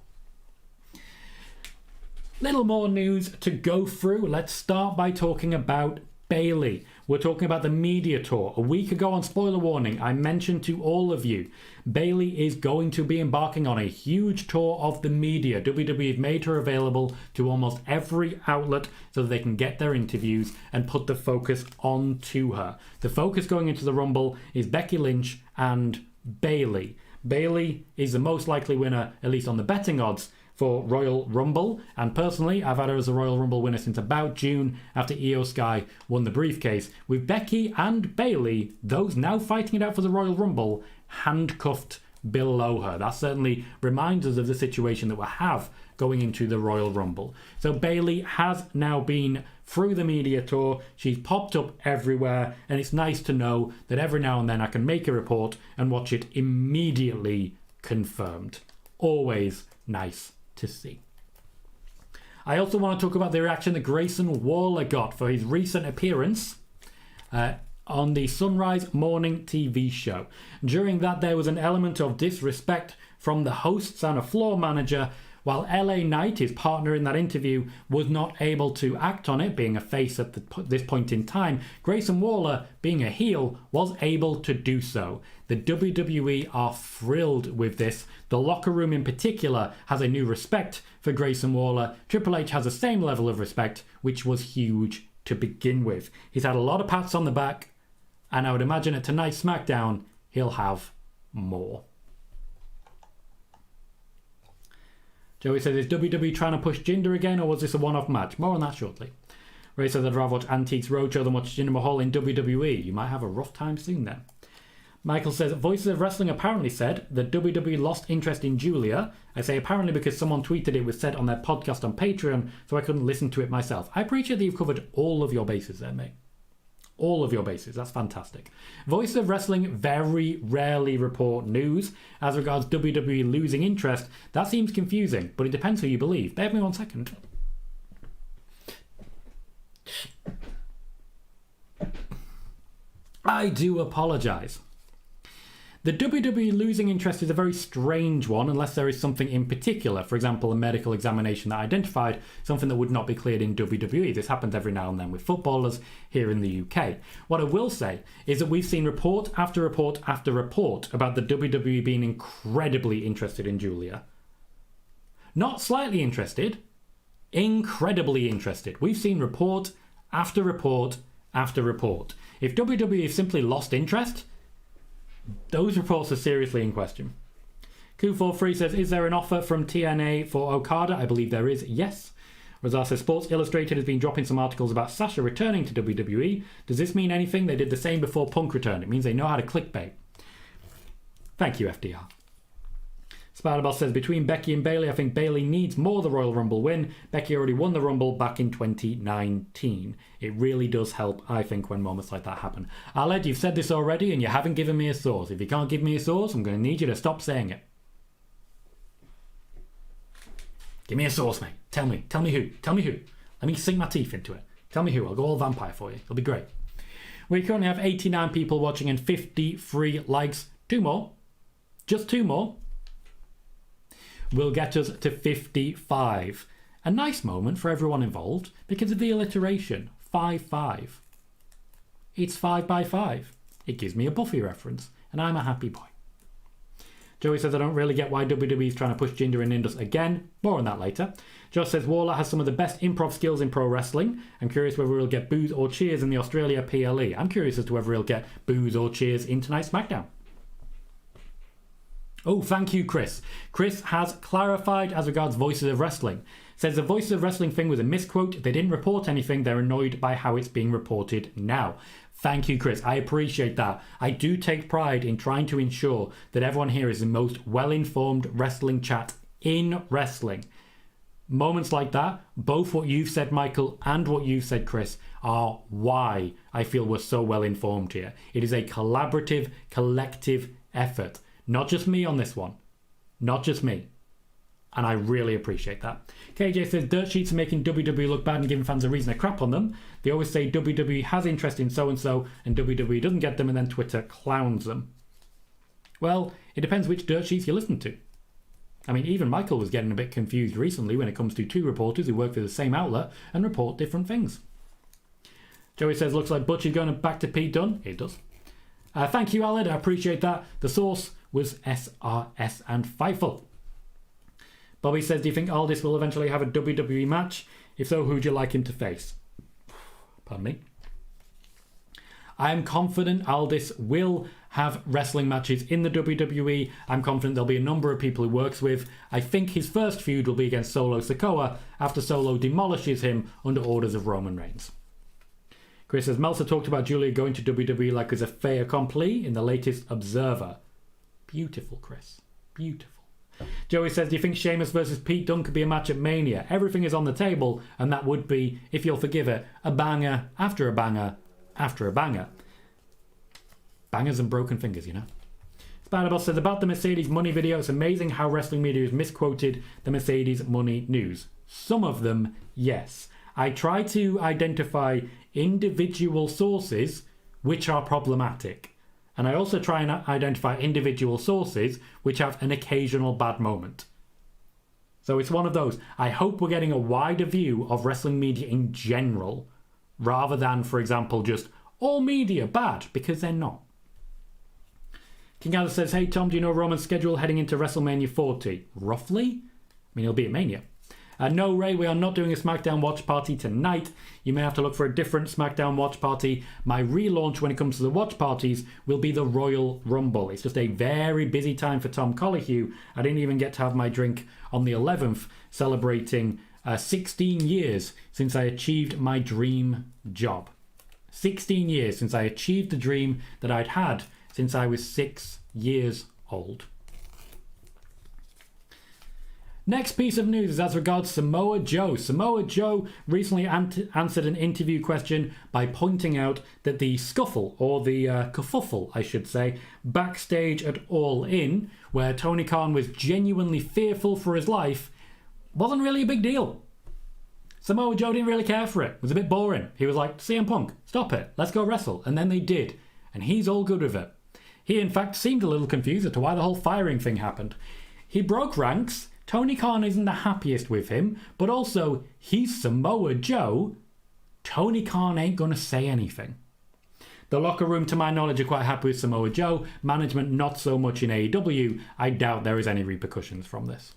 Little more news to go through. Let's start by talking about Bayley. We're talking about the media tour. A week ago on Spoiler Warning, I mentioned to all of you, Bayley is going to be embarking on a huge tour of the media. WWE have made her available to almost every outlet so that they can get their interviews and put the focus onto her. The focus going into the Rumble is Becky Lynch and Bayley. Bayley is the most likely winner, at least on the betting odds, for Royal Rumble, and personally I've had her as a Royal Rumble winner since about June after Io Sky won the briefcase. With Becky and Bayley, those now fighting it out for the Royal Rumble, handcuffed below her. That certainly reminds us of the situation that we have going into the Royal Rumble. So Bayley has now been through the media tour. She's popped up everywhere, and it's nice to know that every now and then I can make a report and watch it immediately confirmed. Always nice to see. I also want to talk about the reaction that Grayson Waller got for his recent appearance on the Sunrise Morning TV show. During that, there was an element of disrespect from the hosts and a floor manager, while LA Knight, his partner in that interview, was not able to act on it, being a face at this point in time. Grayson Waller, being a heel, was able to do so. The WWE are thrilled with this. The locker room in particular has a new respect for Grayson Waller. Triple H has the same level of respect, which was huge to begin with. He's had a lot of pats on the back, and I would imagine at tonight's SmackDown, he'll have more. Joey says, is WWE trying to push Jinder again, or was this a one-off match? More on that shortly. Ray says, I'd rather watch Antiques Roadshow than watch Jinder Mahal in WWE. You might have a rough time soon then. Michael says, Voices of Wrestling apparently said that WWE lost interest in Julia. I say apparently because someone tweeted it was said on their podcast on Patreon, so I couldn't listen to it myself. I appreciate that you've covered all of your bases there, mate. All of your bases. That's fantastic. Voices of Wrestling very rarely report news. As regards WWE losing interest, that seems confusing, but it depends who you believe. Bear with me 1 second. I do apologise. The WWE losing interest is a very strange one unless there is something in particular. For example, a medical examination that identified something that would not be cleared in WWE. This happens every now and then with footballers here in the UK. What I will say is that we've seen report after report after report about the WWE being incredibly interested in Julia. Not slightly interested, incredibly interested. We've seen report after report after report. If WWE have simply lost interest, those reports are seriously in question. Q43 says, is there an offer from TNA for Okada? I believe there is, yes. Razar says, Sports Illustrated has been dropping some articles about Sasha returning to WWE. Does this mean anything? They did the same before Punk returned. It means they know how to clickbait. Thank you, FDR. Spider-Ball says, between Becky and Bayley, I think Bayley needs more the Royal Rumble win. Becky already won the Rumble back in 2019. It really does help, I think, when moments like that happen. Aled, you've said this already and you haven't given me a source. If you can't give me a source, I'm going to need you to stop saying it. Give me a source, mate. Tell me who. Let me sink my teeth into it. Tell me who. I'll go all vampire for you. It'll be great. We currently have 89 people watching and 53 likes. 2 more. Just 2 more. will get us to 55. A nice moment for everyone involved because of the alliteration, 5-5. It's 5 by 5. It gives me a Buffy reference, and I'm a happy boy. Joey says, I don't really get why WWE is trying to push Jinder and Indus again. More on that later. Josh says, Waller has some of the best improv skills in pro wrestling. I'm curious whether he'll get boos or cheers in the Australia PLE. I'm curious as to whether he'll get boos or cheers in tonight's SmackDown. Oh, thank you, Chris. Chris has clarified as regards Voices of Wrestling. Says the Voices of Wrestling thing was a misquote. They didn't report anything. They're annoyed by how it's being reported now. Thank you, Chris. I appreciate that. I do take pride in trying to ensure that everyone here is the most well-informed wrestling chat in wrestling. Moments like that, both what you've said, Michael, and what you've said, Chris, are why I feel we're so well-informed here. It is a collaborative, collective effort. Not just me on this one. Not just me. And I really appreciate that. KJ says, dirt sheets are making WWE look bad and giving fans a reason to crap on them. They always say WWE has interest in so-and-so and WWE doesn't get them, and then Twitter clowns them. Well, it depends which dirt sheets you listen to. I mean, even Michael was getting a bit confused recently when it comes to two reporters who work for the same outlet and report different things. Joey says, looks like Butch is going back to Pete Dunne. It does. Thank you, Aled. I appreciate that. The source was SRS and Fightful. Bobby says, do you think Aldis will eventually have a WWE match? If so, who would you like him to face? Pardon me. I am confident Aldis will have wrestling matches in the WWE. I'm confident there'll be a number of people he works with. I think his first feud will be against Solo Sikoa after Solo demolishes him under orders of Roman Reigns. Chris says, Meltzer talked about Julia going to WWE like as a fait accompli in the latest Observer. Beautiful, Chris. Beautiful. Joey says, do you think Sheamus versus Pete Dunne could be a match at Mania? Everything is on the table, and that would be, if you'll forgive it, a banger after a banger after a banger. Bangers and broken fingers, you know. Spider-Boss says, about the Mercedes money video, it's amazing how wrestling media has misquoted the Mercedes money news. Some of them, yes. I try to identify individual sources which are problematic. And I also try and identify individual sources which have an occasional bad moment. So it's one of those. I hope we're getting a wider view of wrestling media in general, rather than, for example, just all media bad, because they're not. King Alice says, hey Tom, do you know Roman's schedule heading into WrestleMania 40? Roughly? I mean, he'll be at Mania. No, Ray, we are not doing a SmackDown watch party tonight. You may have to look for a different SmackDown watch party. My relaunch when it comes to the watch parties will be the Royal Rumble. It's just a very busy time for Tom Colohue. I didn't even get to have my drink on the 11th, celebrating 16 years since I achieved my dream job. 16 years since I achieved the dream that I'd had since I was 6 years old. Next piece of news is as regards Samoa Joe. Samoa Joe recently answered an interview question by pointing out that the scuffle, or the kerfuffle, I should say, backstage at All In, where Tony Khan was genuinely fearful for his life, wasn't really a big deal. Samoa Joe didn't really care for it. It was a bit boring. He was like, CM Punk, stop it. Let's go wrestle. And then they did. And he's all good with it. He, in fact, seemed a little confused as to why the whole firing thing happened. He broke ranks. Tony Khan isn't the happiest with him, but also, he's Samoa Joe. Tony Khan ain't going to say anything. The locker room, to my knowledge, are quite happy with Samoa Joe. Management, not so much in AEW. I doubt there is any repercussions from this.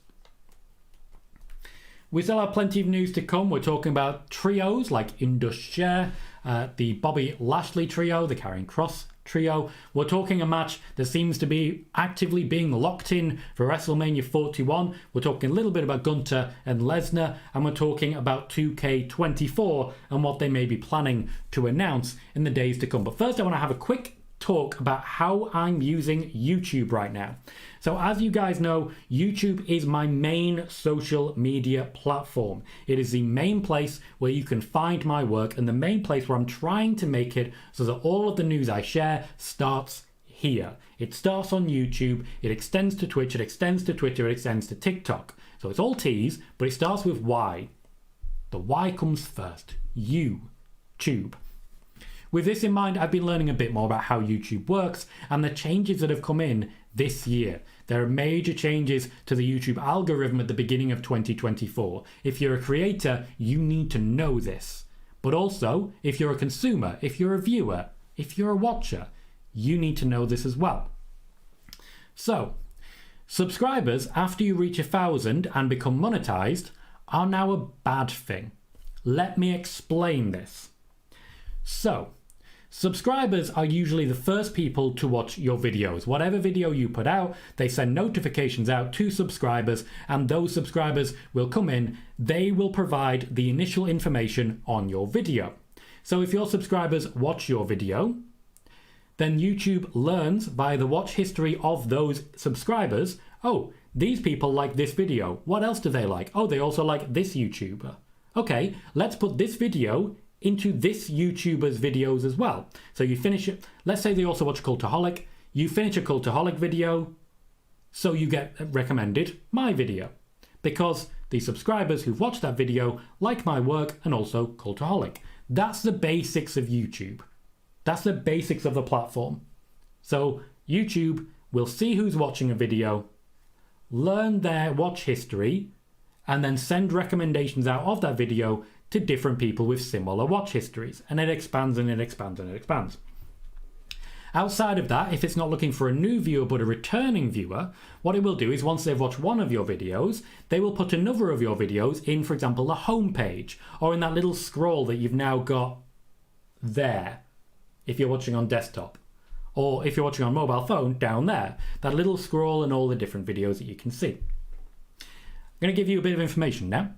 We still have plenty of news to come. We're talking about trios like Indus Sher, the Bobby Lashley trio, the Karrion Kross trio. We're talking a match that seems to be actively being locked in for WrestleMania 41. We're talking a little bit about Gunther and Lesnar, and we're talking about 2K24 and what they may be planning to announce in the days to come. But first, I want to have a quick talk about how I'm using YouTube right now. So as you guys know, YouTube is my main social media platform. It is the main place where you can find my work and the main place where I'm trying to make it so that all of the news I share starts here. It starts on YouTube, it extends to Twitch, it extends to Twitter, it extends to TikTok. So it's all T's, but it starts with Y. The Y comes first. YouTube. With this in mind, I've been learning a bit more about how YouTube works and the changes that have come in this year. There are major changes to the YouTube algorithm at the beginning of 2024. If you're a creator, you need to know this. But also, if you're a consumer, if you're a viewer, if you're a watcher, you need to know this as well. So, subscribers after you reach 1,000 and become monetized are now a bad thing. Let me explain this. So, subscribers are usually the first people to watch your videos. Whatever video you put out, they send notifications out to subscribers, and those subscribers will come in. They will provide the initial information on your video. So if your subscribers watch your video, then YouTube learns by the watch history of those subscribers, oh, these people like this video. What else do they like? Oh, they also like this YouTuber. Okay, let's put this video into this YouTuber's videos as well. So you finish it. Let's say they also watch Cultaholic. You finish a Cultaholic video, so you get recommended my video. Because the subscribers who've watched that video like my work and also Cultaholic. That's the basics of YouTube. That's the basics of the platform. So YouTube will see who's watching a video, learn their watch history, and then send recommendations out of that video to different people with similar watch histories. And it expands and it expands and it expands. Outside of that, if it's not looking for a new viewer but a returning viewer, what it will do is once they've watched one of your videos, they will put another of your videos in, for example, the home page or in that little scroll that you've now got there if you're watching on desktop. Or if you're watching on mobile phone, down there. That little scroll and all the different videos that you can see. I'm going to give you a bit of information now.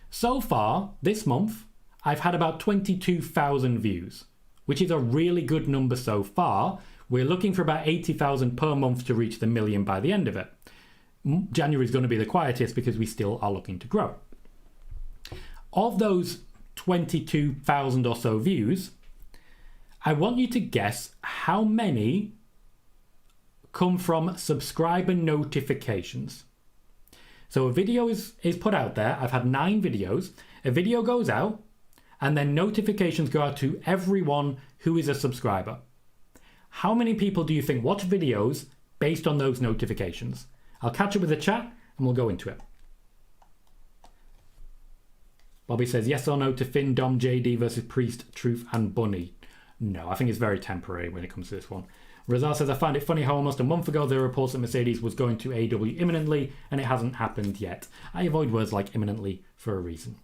So far, this month, I've had about 22,000 views, which is a really good number so far. We're looking for about 80,000 per month to reach the million by the end of it. January is going to be the quietest because we still are looking to grow. Of those 22,000 or so views, I want you to guess how many come from subscriber notifications. So a video is put out there. I've had 9 videos. A video goes out, and then notifications go out to everyone who is a subscriber. How many people do you think watch videos based on those notifications? I'll catch up with the chat, and we'll go into it. Bobby says, yes or no to Finn, Dom, JD versus Priest, Truth, and Bunny. No, I think it's very temporary when it comes to this one. Razar says, I find it funny how almost a month ago there were reports that Mercedes was going to AEW imminently, and it hasn't happened yet. I avoid words like imminently for a reason.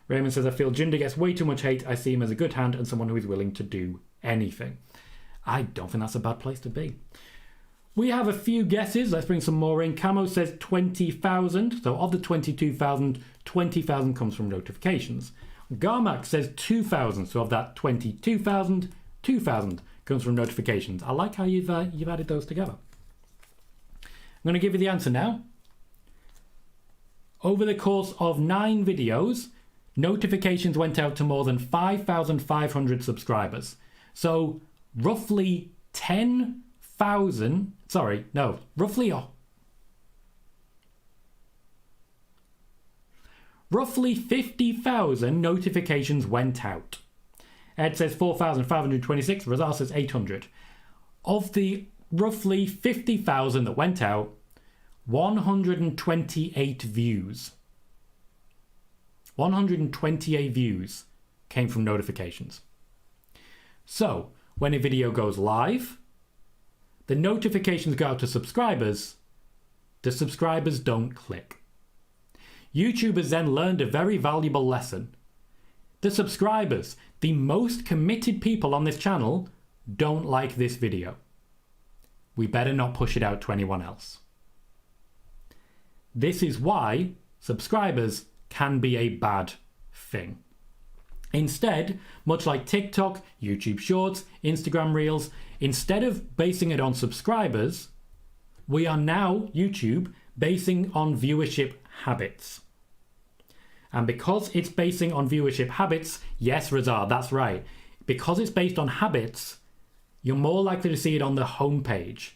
Raymond says, I feel Jinder gets way too much hate. I see him as a good hand and someone who is willing to do anything. I don't think that's a bad place to be. We have a few guesses. Let's bring some more in. Camo says 20,000. So of the 22,000, 20,000 comes from notifications. Garmac says 2,000. So of that 22,000, 2,000 comes from notifications. I like how you've added those together. I'm going to give you the answer now. Over the course of 9 videos, notifications went out to more than 5,500 subscribers. So roughly 10,000, roughly 50,000 notifications went out. Ed says 4,526, Razar says 800. Of the roughly 50,000 that went out, 128 views. 128 views came from notifications. So, when a video goes live, the notifications go out to subscribers. The subscribers don't click. YouTubers then learned a very valuable lesson. The subscribers, the most committed people on this channel, don't like this video. We better not push it out to anyone else. This is why subscribers can be a bad thing. Instead, much like TikTok, YouTube Shorts, Instagram Reels, instead of basing it on subscribers, we are now, YouTube, basing on viewership habits. And because it's basing on viewership habits, yes, Razar, that's right. Because it's based on habits, you're more likely to see it on the homepage.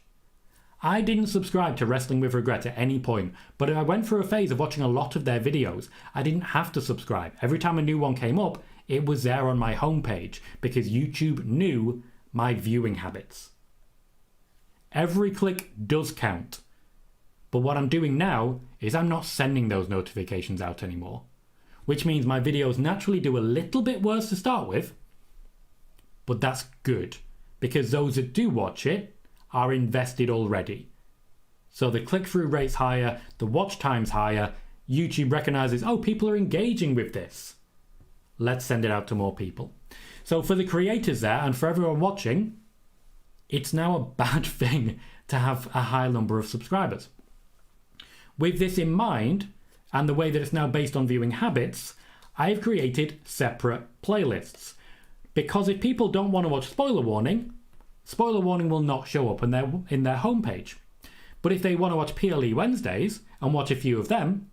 I didn't subscribe to Wrestling with Regret at any point, but I went through a phase of watching a lot of their videos. I didn't have to subscribe. Every time a new one came up, It was there on my homepage because YouTube knew my viewing habits. Every click does count. But what I'm doing now is I'm not sending those notifications out anymore, which means my videos naturally do a little bit worse to start with, but that's good because those that do watch it are invested already. So the click-through rate's higher, the watch time's higher, YouTube recognizes, oh, people are engaging with this. Let's send it out to more people. So for the creators there and for everyone watching, it's now a bad thing to have a high number of subscribers. With this in mind, and the way that it's now based on viewing habits, I've created separate playlists. Because if people don't want to watch spoiler warning will not show up in their homepage. But if they want to watch PLE Wednesdays and watch a few of them,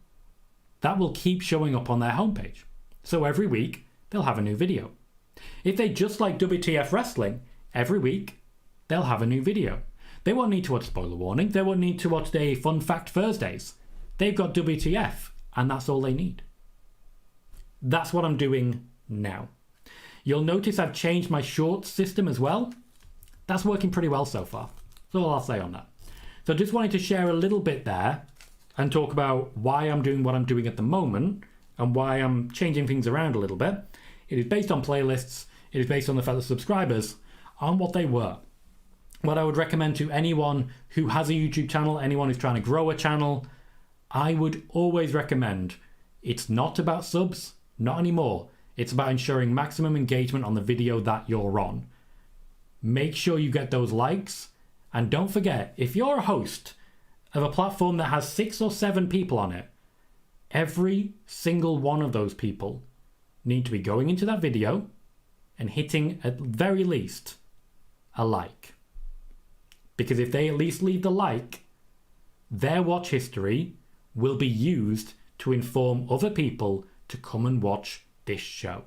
that will keep showing up on their homepage. So every week, they'll have a new video. If they just like WTF Wrestling, every week, they'll have a new video. They won't need to watch spoiler warning. They won't need to watch the Fun Fact Thursdays. They've got WTF, and that's all they need. That's what I'm doing now. You'll notice I've changed my shorts system as well. That's working pretty well so far. That's all I'll say on that. So just wanted to share a little bit there and talk about why I'm doing what I'm doing at the moment and why I'm changing things around a little bit. It is based on playlists. It is based on the fact that subscribers aren't what they were. What I would recommend to anyone who has a YouTube channel, anyone who's trying to grow a channel, I would always recommend it's not about subs, not anymore. It's about ensuring maximum engagement on the video that you're on. Make sure you get those likes. And don't forget, if you're a host of a platform that has 6 or 7 people on it, every single one of those people need to be going into that video and hitting, at very least, a like. Because if they at least leave the like, their watch history will be used to inform other people to come and watch this show.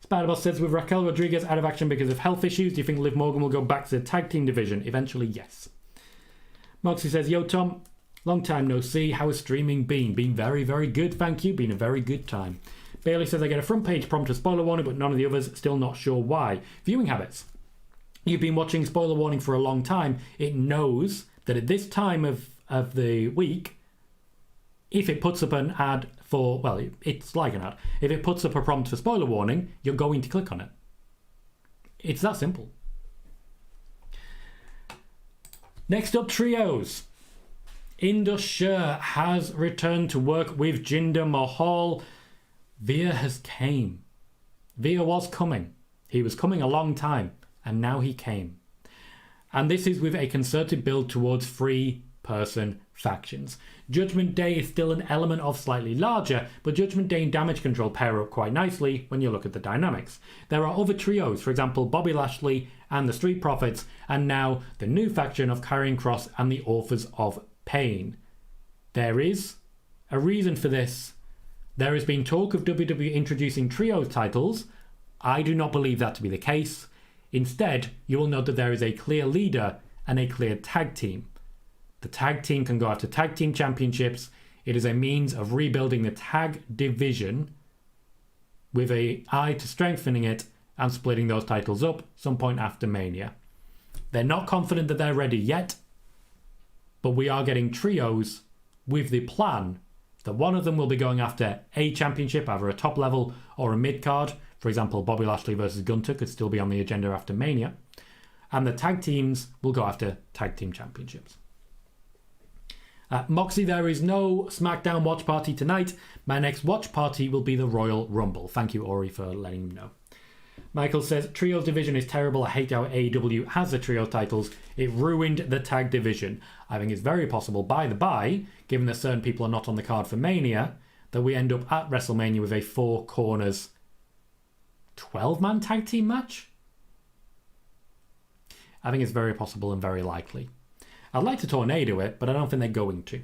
Spider-Boss says, with Raquel Rodriguez out of action because of health issues, do you think Liv Morgan will go back to the tag team division? Eventually, yes. Moxie says, yo Tom, long time no see. How has streaming been? Been very, very good, thank you. Been a very good time. Bailey says, I get a front page prompt to spoiler warning, but none of the others. Still not sure why. Viewing habits. You've been watching spoiler warning for a long time. It knows that at this time of the week, if it puts up an ad for, well, it's like an ad. If it puts up a prompt for spoiler warning, you're going to click on it. It's that simple. Next up, trios. Indus Sher has returned to work with Jinder Mahal. Veer has came. Veer was coming. He was coming a long time, and now he came. And this is with a concerted build towards 3-person factions. Judgment Day is still an element of slightly larger, but Judgment Day and Damage Control pair up quite nicely when you look at the dynamics. There are other trios, for example Bobby Lashley and the Street Profits, and now the new faction of Karrion Kross and the Authors of Pain. There is a reason for this. There has been talk of WWE introducing trios titles. I do not believe that to be the case. Instead, you will note that there is a clear leader and a clear tag team. The tag team can go after tag team championships. It is a means of rebuilding the tag division with an eye to strengthening it and splitting those titles up some point after Mania. They're not confident that they're ready yet, but we are getting trios with the plan that one of them will be going after a championship, either a top level or a mid card. For example, Bobby Lashley versus Gunter could still be on the agenda after Mania. And the tag teams will go after tag team championships. Moxie, there is no SmackDown watch party tonight. My next watch party will be the Royal Rumble. Thank you, Ori, for letting me know. Michael says, Trios division is terrible. I hate how AEW has the Trios titles. It ruined the tag division. I think it's very possible, by the by, given that certain people are not on the card for Mania, that we end up at WrestleMania with a 4 corners 12-man tag team match? I think it's very possible and very likely. I'd like to tornado it, but I don't think they're going to.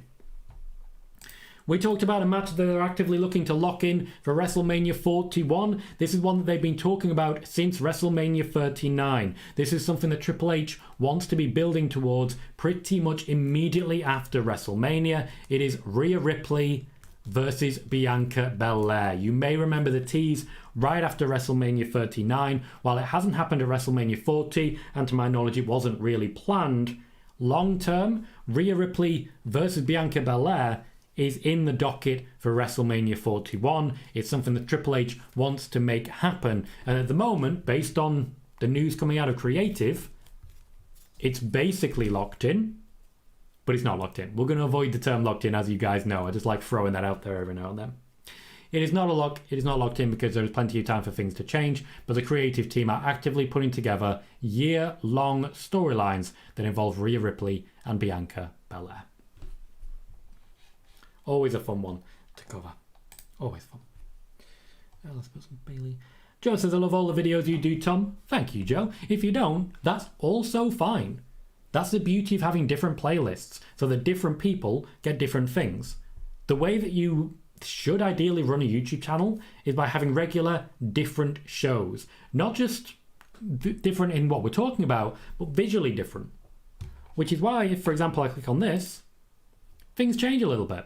We talked about a match that they're actively looking to lock in for WrestleMania 41. This is one that they've been talking about since WrestleMania 39. This is something that Triple H wants to be building towards pretty much immediately after WrestleMania. It is Rhea Ripley versus Bianca Belair. You may remember the tease right after WrestleMania 39. While it hasn't happened at WrestleMania 40, and to my knowledge it wasn't really planned, long term, Rhea Ripley versus Bianca Belair is in the docket for WrestleMania 41. It's something that Triple H wants to make happen. And at the moment, based on the news coming out of Creative, it's basically locked in, but it's not locked in. We're going to avoid the term locked in, as you guys know. I just like throwing that out there every now and then. It is not locked in because there is plenty of time for things to change, but the Creative team are actively putting together year-long storylines that involve Rhea Ripley and Bianca Belair. Always a fun one to cover. Always fun. Let's put some Bailey. Joe says, I love all the videos you do, Tom. Thank you, Joe. If you don't, that's also fine. That's the beauty of having different playlists, so that different people get different things. The way that you should ideally run a YouTube channel is by having regular, different shows. Not just different in what we're talking about, but visually different. Which is why, if, for example, I click on this, things change a little bit.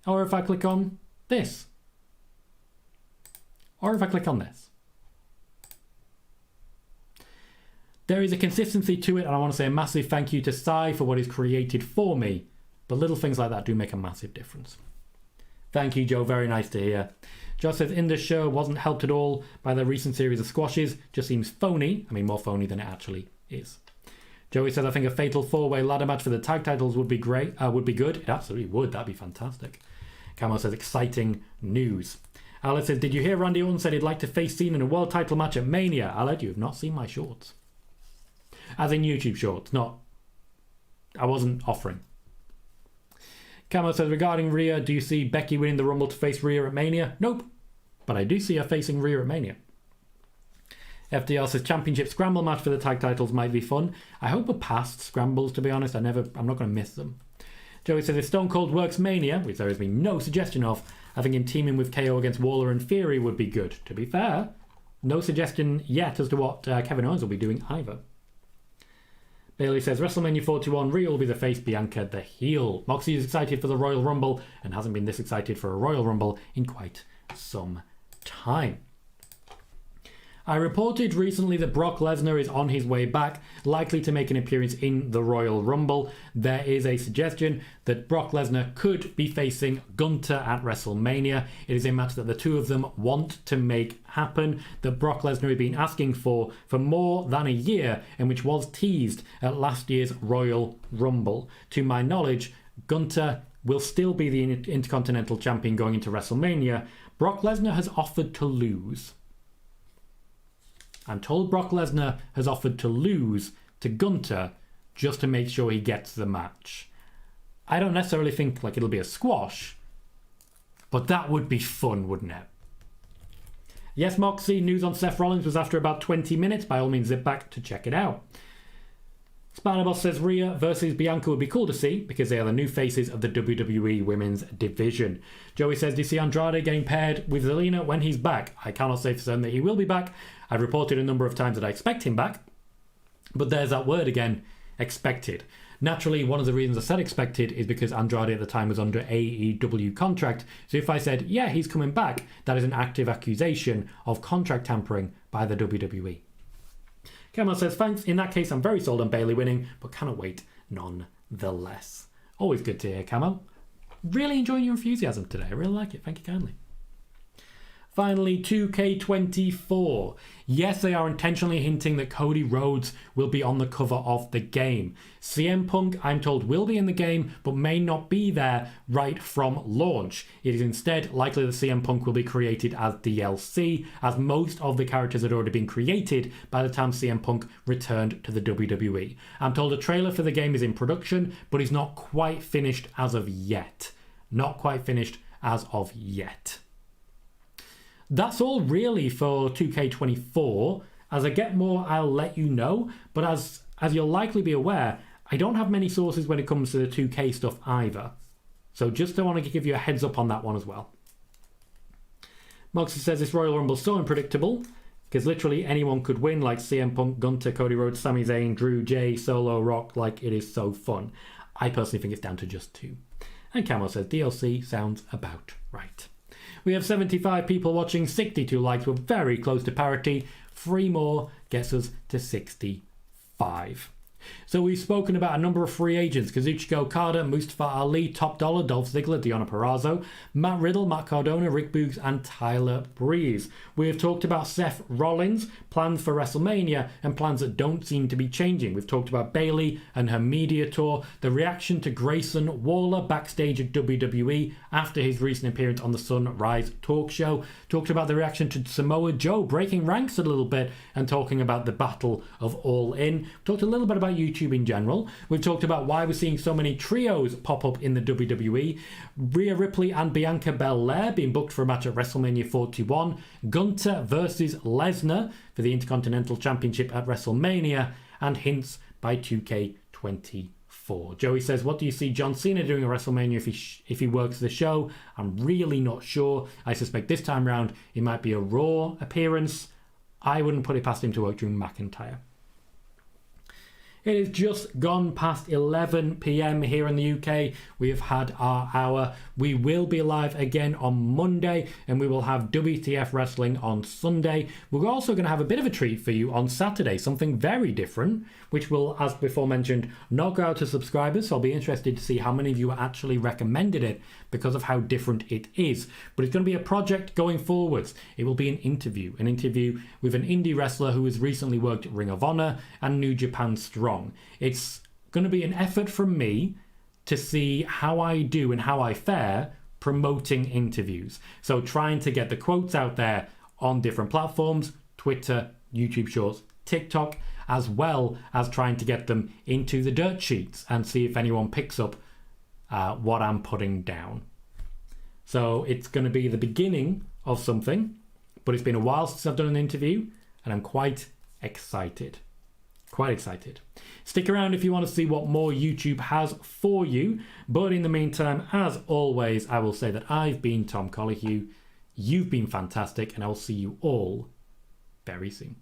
Or if I click on this. Or if I click on this. There is a consistency to it, and I want to say a massive thank you to Sai for what is created for me. But little things like that do make a massive difference. Thank you, Joe. Very nice to hear. Joe says, in this show wasn't helped at all by the recent series of squashes. Just seems phony. I mean, more phony than it actually is. Joey says, I think a fatal four-way ladder match for the tag titles would be great. Would be good. It absolutely would. That'd be fantastic. Camo says, exciting news. Alex says, did you hear Randy Orton said he'd like to face Cena in a world title match at Mania? Alex, you have not seen my shorts. As in YouTube shorts, not... I wasn't offering. Camo says, regarding Rhea, do you see Becky winning the Rumble to face Rhea at Mania? Nope. But I do see her facing Rhea at Mania. FDR says, championship scramble match for the tag titles might be fun. I hope we're past scrambles, to be honest. I'm not going to miss them. Joey says, if Stone Cold works Mania, which there has been no suggestion of, I think him teaming with KO against Waller and Theory would be good. To be fair, no suggestion yet as to what Kevin Owens will be doing either. Bailey says, WrestleMania 41, Rhea will be the face, Bianca the heel. Moxie is excited for the Royal Rumble and hasn't been this excited for a Royal Rumble in quite some time. I reported recently that Brock Lesnar is on his way back, likely to make an appearance in the Royal Rumble. There is a suggestion that Brock Lesnar could be facing Gunther at WrestleMania. It is a match that the two of them want to make happen, that Brock Lesnar has been asking for more than a year, and which was teased at last year's Royal Rumble. To my knowledge, Gunther will still be the Intercontinental Champion going into WrestleMania. Brock Lesnar has offered to lose. I'm told Brock Lesnar has offered to lose to Gunther just to make sure he gets the match. I don't necessarily think like it'll be a squash, but that would be fun, wouldn't it? Yes, Moxie, news on Seth Rollins was after about 20 minutes. By all means, zip back to check it out. Spider-Boss says Rhea versus Bianca would be cool to see because they are the new faces of the WWE Women's Division. Joey says, do you see Andrade getting paired with Zelina when he's back? I cannot say for certain that he will be back. I've reported a number of times that I expect him back. But there's that word again, expected. Naturally, one of the reasons I said expected is because Andrade at the time was under AEW contract. So if I said, yeah, he's coming back, that is an active accusation of contract tampering by the WWE. Cameron says, thanks. In that case, I'm very sold on Bailey winning, but cannot wait nonetheless. Always good to hear, Camo. Really enjoying your enthusiasm today. I really like it. Thank you kindly. Finally, 2K24. Yes, they are intentionally hinting that Cody Rhodes will be on the cover of the game. CM Punk, I'm told, will be in the game, but may not be there right from launch. It is instead likely that CM Punk will be created as DLC, as most of the characters had already been created by the time CM Punk returned to the WWE. I'm told a trailer for the game is in production, but is not quite finished as of yet. Not quite finished as of yet. That's all really for 2K24. As I get more, I'll let you know. But as you'll likely be aware, I don't have many sources when it comes to the 2K stuff either. So just I want to give you a heads up on that one as well. Moxie says this Royal Rumble's so unpredictable because literally anyone could win, like CM Punk, Gunther, Cody Rhodes, Sami Zayn, Drew, Jay, Solo, Rock. Like, it is so fun. I personally think it's down to just two. And Camo says DLC sounds about right. We have 75 people watching, 62 likes. We're very close to parity. 3 more gets us to 65. So we've spoken about a number of free agents: Kazuchika Okada, Mustafa Ali, Top Dollar, Dolph Ziggler, Deonna Purrazzo, Matt Riddle, Matt Cardona, Rick Boogz and Tyler Breeze. We have talked about Seth Rollins, plans for WrestleMania and plans that don't seem to be changing. We've talked about Bayley and her media tour, the reaction to Grayson Waller backstage at WWE after his recent appearance on the Sunrise talk show, talked about the reaction to Samoa Joe breaking ranks a little bit and talking about the battle of All In. Talked a little bit about YouTube in general. We've talked about why we're seeing so many trios pop up in the WWE. Rhea Ripley and Bianca Belair being booked for a match at WrestleMania 41. Gunter versus Lesnar for the Intercontinental Championship at WrestleMania. And hints by 2K24. Joey says, what do you see John Cena doing at WrestleMania if he works the show? I'm really not sure. I suspect this time round it might be a Raw appearance. I wouldn't put it past him to work during McIntyre. It is just gone past 11 p.m. here in the UK. We have had our hour. We will be live again on Monday, and we will have WTF Wrestling on Sunday. We're also going to have a bit of a treat for you on Saturday, something very different, which will, as before mentioned, not go out to subscribers. So I'll be interested to see how many of you actually recommended it because of how different it is. But it's going to be a project going forwards. It will be an interview with an indie wrestler who has recently worked at Ring of Honor and New Japan Strong. It's going to be an effort from me to see how I do and how I fare promoting interviews. So trying to get the quotes out there on different platforms, Twitter, YouTube Shorts, TikTok, as well as trying to get them into the dirt sheets and see if anyone picks up what I'm putting down. So it's going to be the beginning of something, but it's been a while since I've done an interview and I'm quite excited. Stick around if you want to see what more YouTube has for you. But in the meantime, as always, I will say that I've been Tom Colohue. You've been fantastic, and I will see you all very soon.